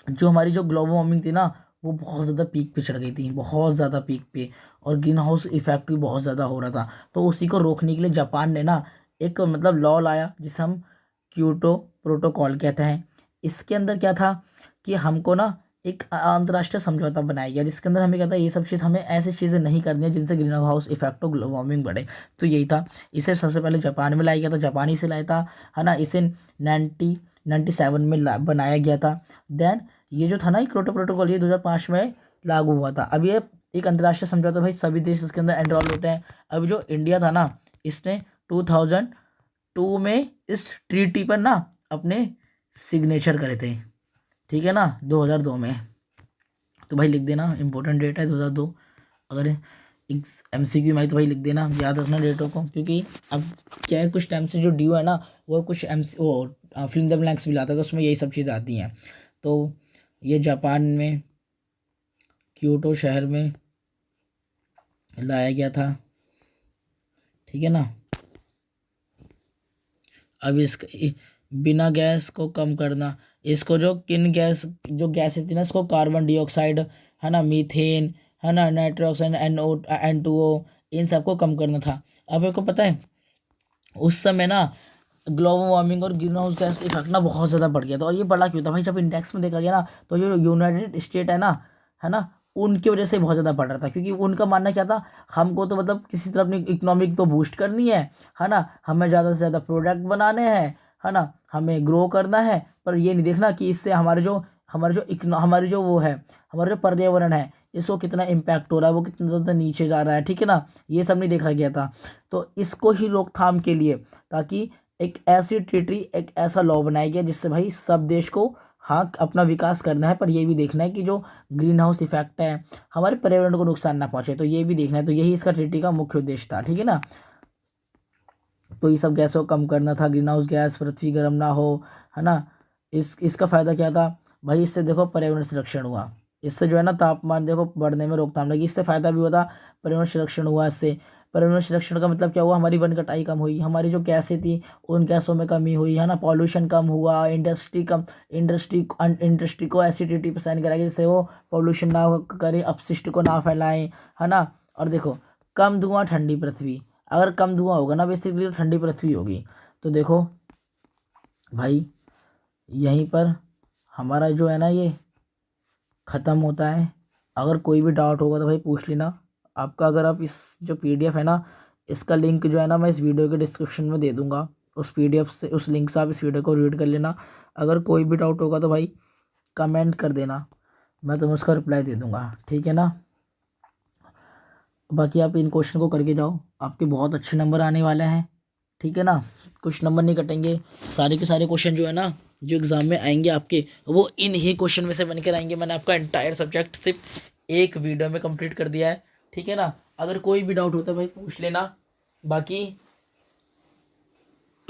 जो हमारी जो ग्लोबल वार्मिंग थी ना वो बहुत ज़्यादा पीक पे चढ़ गई थी, बहुत ज़्यादा पीक पे, और ग्रीन हाउस इफेक्ट भी बहुत ज़्यादा हो रहा था। तो उसी को रोकने के लिए जापान ने ना एक मतलब लॉ लाया जिसे हम क्योटो प्रोटोकॉल कहते हैं। इसके अंदर क्या था कि हमको ना एक अंतर्राष्ट्रीय समझौता बनाया गया, जिसके अंदर हमें क्या था, ये सब चीज़ हमें ऐसी चीज़ें नहीं करनी है जिनसे ग्रीन हाउस इफेक्ट और ग्लोबल वार्मिंग बढ़े। तो यही था। इसे सबसे पहले जापान में लाया गया था, जापानी से लाया था, है ना। इसे 1997 में बनाया गया था। देन ये जो था ना क्योटो प्रोटोकॉल, ये 2005 में लागू हुआ था। अब ये एक अंतर्राष्ट्रीय समझौता, भाई सभी देश इसके अंदर एनरोल होते हैं। अब जो इंडिया था ना, इसने 2002 में इस ट्रीटी पर ना अपने सिग्नेचर करे थे, ठीक है ना, 2002 में। तो भाई लिख देना, इंपॉर्टेंट डेट है 2002। अगर MCQ में आई तो भाई लिख देना, याद रखना डेटों को, क्योंकि अब क्या है कुछ टाइम से जो ड्यू है ना वो कुछ फिल्म द ब्लैंक्स भी लाता है, तो उसमें यही सब चीज़ आती हैं। तो ये जापान में क्योटो शहर में लाया गया था, ठीक है ना। अब इसका बिना गैस को कम करना, इसको जो किन गैस जो गैसें थी ना, इसको कार्बन डाइऑक्साइड, है ना, मीथेन, है ना, नाइट्रोक्साइड, N2O, इन सबको कम करना था। अब आपको पता है उस समय ना ग्लोबल वार्मिंग और ग्रीन हाउस गैस इफेक्ट ना बहुत ज़्यादा बढ़ गया था। और ये बढ़ा क्यों था भाई, जब इंडेक्स में देखा गया ना तो जो यूनाइटेड स्टेट है ना, उनकी वजह से बहुत ज़्यादा बढ़ रहा था। क्योंकि उनका मानना क्या था, हमको तो मतलब किसी तरह अपनी इकोनॉमिक तो बूस्ट करनी है ना, हमें ज़्यादा से ज़्यादा प्रोडक्ट बनाने हैं, है ना, हमें ग्रो करना है। पर ये नहीं देखना कि इससे हमारी जो वो है, हमारा जो पर्यावरण है, इसको कितना इम्पैक्ट हो रहा है, वो कितना ज़्यादा नीचे जा रहा है, ठीक है ना। ये सब नहीं देखा गया था। तो इसको ही रोकथाम के लिए, ताकि एक ऐसी ट्रीटी, एक ऐसा लॉ बनाया गया जिससे भाई सब देश को हाँ अपना विकास करना है, पर ये भी देखना है कि जो ग्रीन हाउस इफेक्ट है हमारे पर्यावरण को नुकसान ना पहुंचे, तो ये भी देखना है। तो यही इसका ट्रीटी का मुख्य उद्देश्य था, ठीक है ना। तो ये सब गैसों को कम करना था, ग्रीन हाउस गैस, पृथ्वी गर्म ना हो, है ना। इसका फ़ायदा क्या था भाई, इससे देखो पर्यावरण संरक्षण हुआ, इससे जो है ना तापमान देखो बढ़ने में रोकथाम लगी, इससे फ़ायदा भी हुआ था, पर्यावरण संरक्षण हुआ इससे। पर्यावरण संरक्षण का मतलब क्या हुआ, हमारी वन कटाई कम हुई, हमारी जो गैसें थी उन गैसों में कमी हुई, है ना, पॉल्यूशन कम हुआ, इंडस्ट्री को ऐसी ट्रीटी पर साइन कराया जिससे वो पॉल्यूशन ना करे, अपशिष्ट को ना फैलाएं, है ना। और देखो कम धुआं ठंडी पृथ्वी। अगर कम धुआं होगा ना बेसिकली तो ठंडी पृथ्वी होगी। तो देखो भाई यहीं पर हमारा जो है ना ये ख़त्म होता है। अगर कोई भी डाउट होगा तो भाई पूछ लेना आपका। अगर आप इस जो PDF है ना इसका लिंक जो है ना मैं इस वीडियो के डिस्क्रिप्शन में दे दूँगा। उस PDF से उस लिंक से आप इस वीडियो को रीड कर लेना। अगर कोई भी डाउट होगा तो भाई कमेंट कर देना, मैं तुम्हें उसका रिप्लाई दे दूँगा, ठीक है ना। बाकी आप इन क्वेश्चन को करके जाओ, आपके बहुत अच्छे नंबर आने वाले हैं, ठीक है ना। कुछ नंबर नहीं कटेंगे, सारे के सारे क्वेश्चन जो है ना जो एग्ज़ाम में आएंगे आपके वो इन ही क्वेश्चन में से बन कर आएंगे। मैंने आपका एंटायर सब्जेक्ट सिर्फ एक वीडियो में कंप्लीट कर दिया है, ठीक है ना। अगर कोई भी डाउट होता है भाई पूछ लेना। बाकी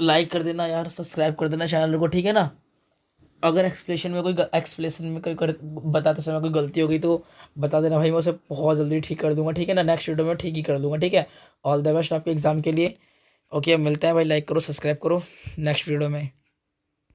लाइक कर देना यार, सब्सक्राइब कर देना चैनल को, ठीक है ना। अगर एक्सप्लेनेशन में कोई बताते समय कोई गलती हो गई तो बता देना भाई, मैं उसे बहुत जल्दी ठीक कर दूंगा, ठीक है ना। नेक्स्ट वीडियो में ठीक ही कर दूंगा, ठीक है। ऑल द बेस्ट आपके एग्ज़ाम के लिए। ओके, अब मिलते हैं भाई, लाइक करो सब्सक्राइब करो नेक्स्ट वीडियो में।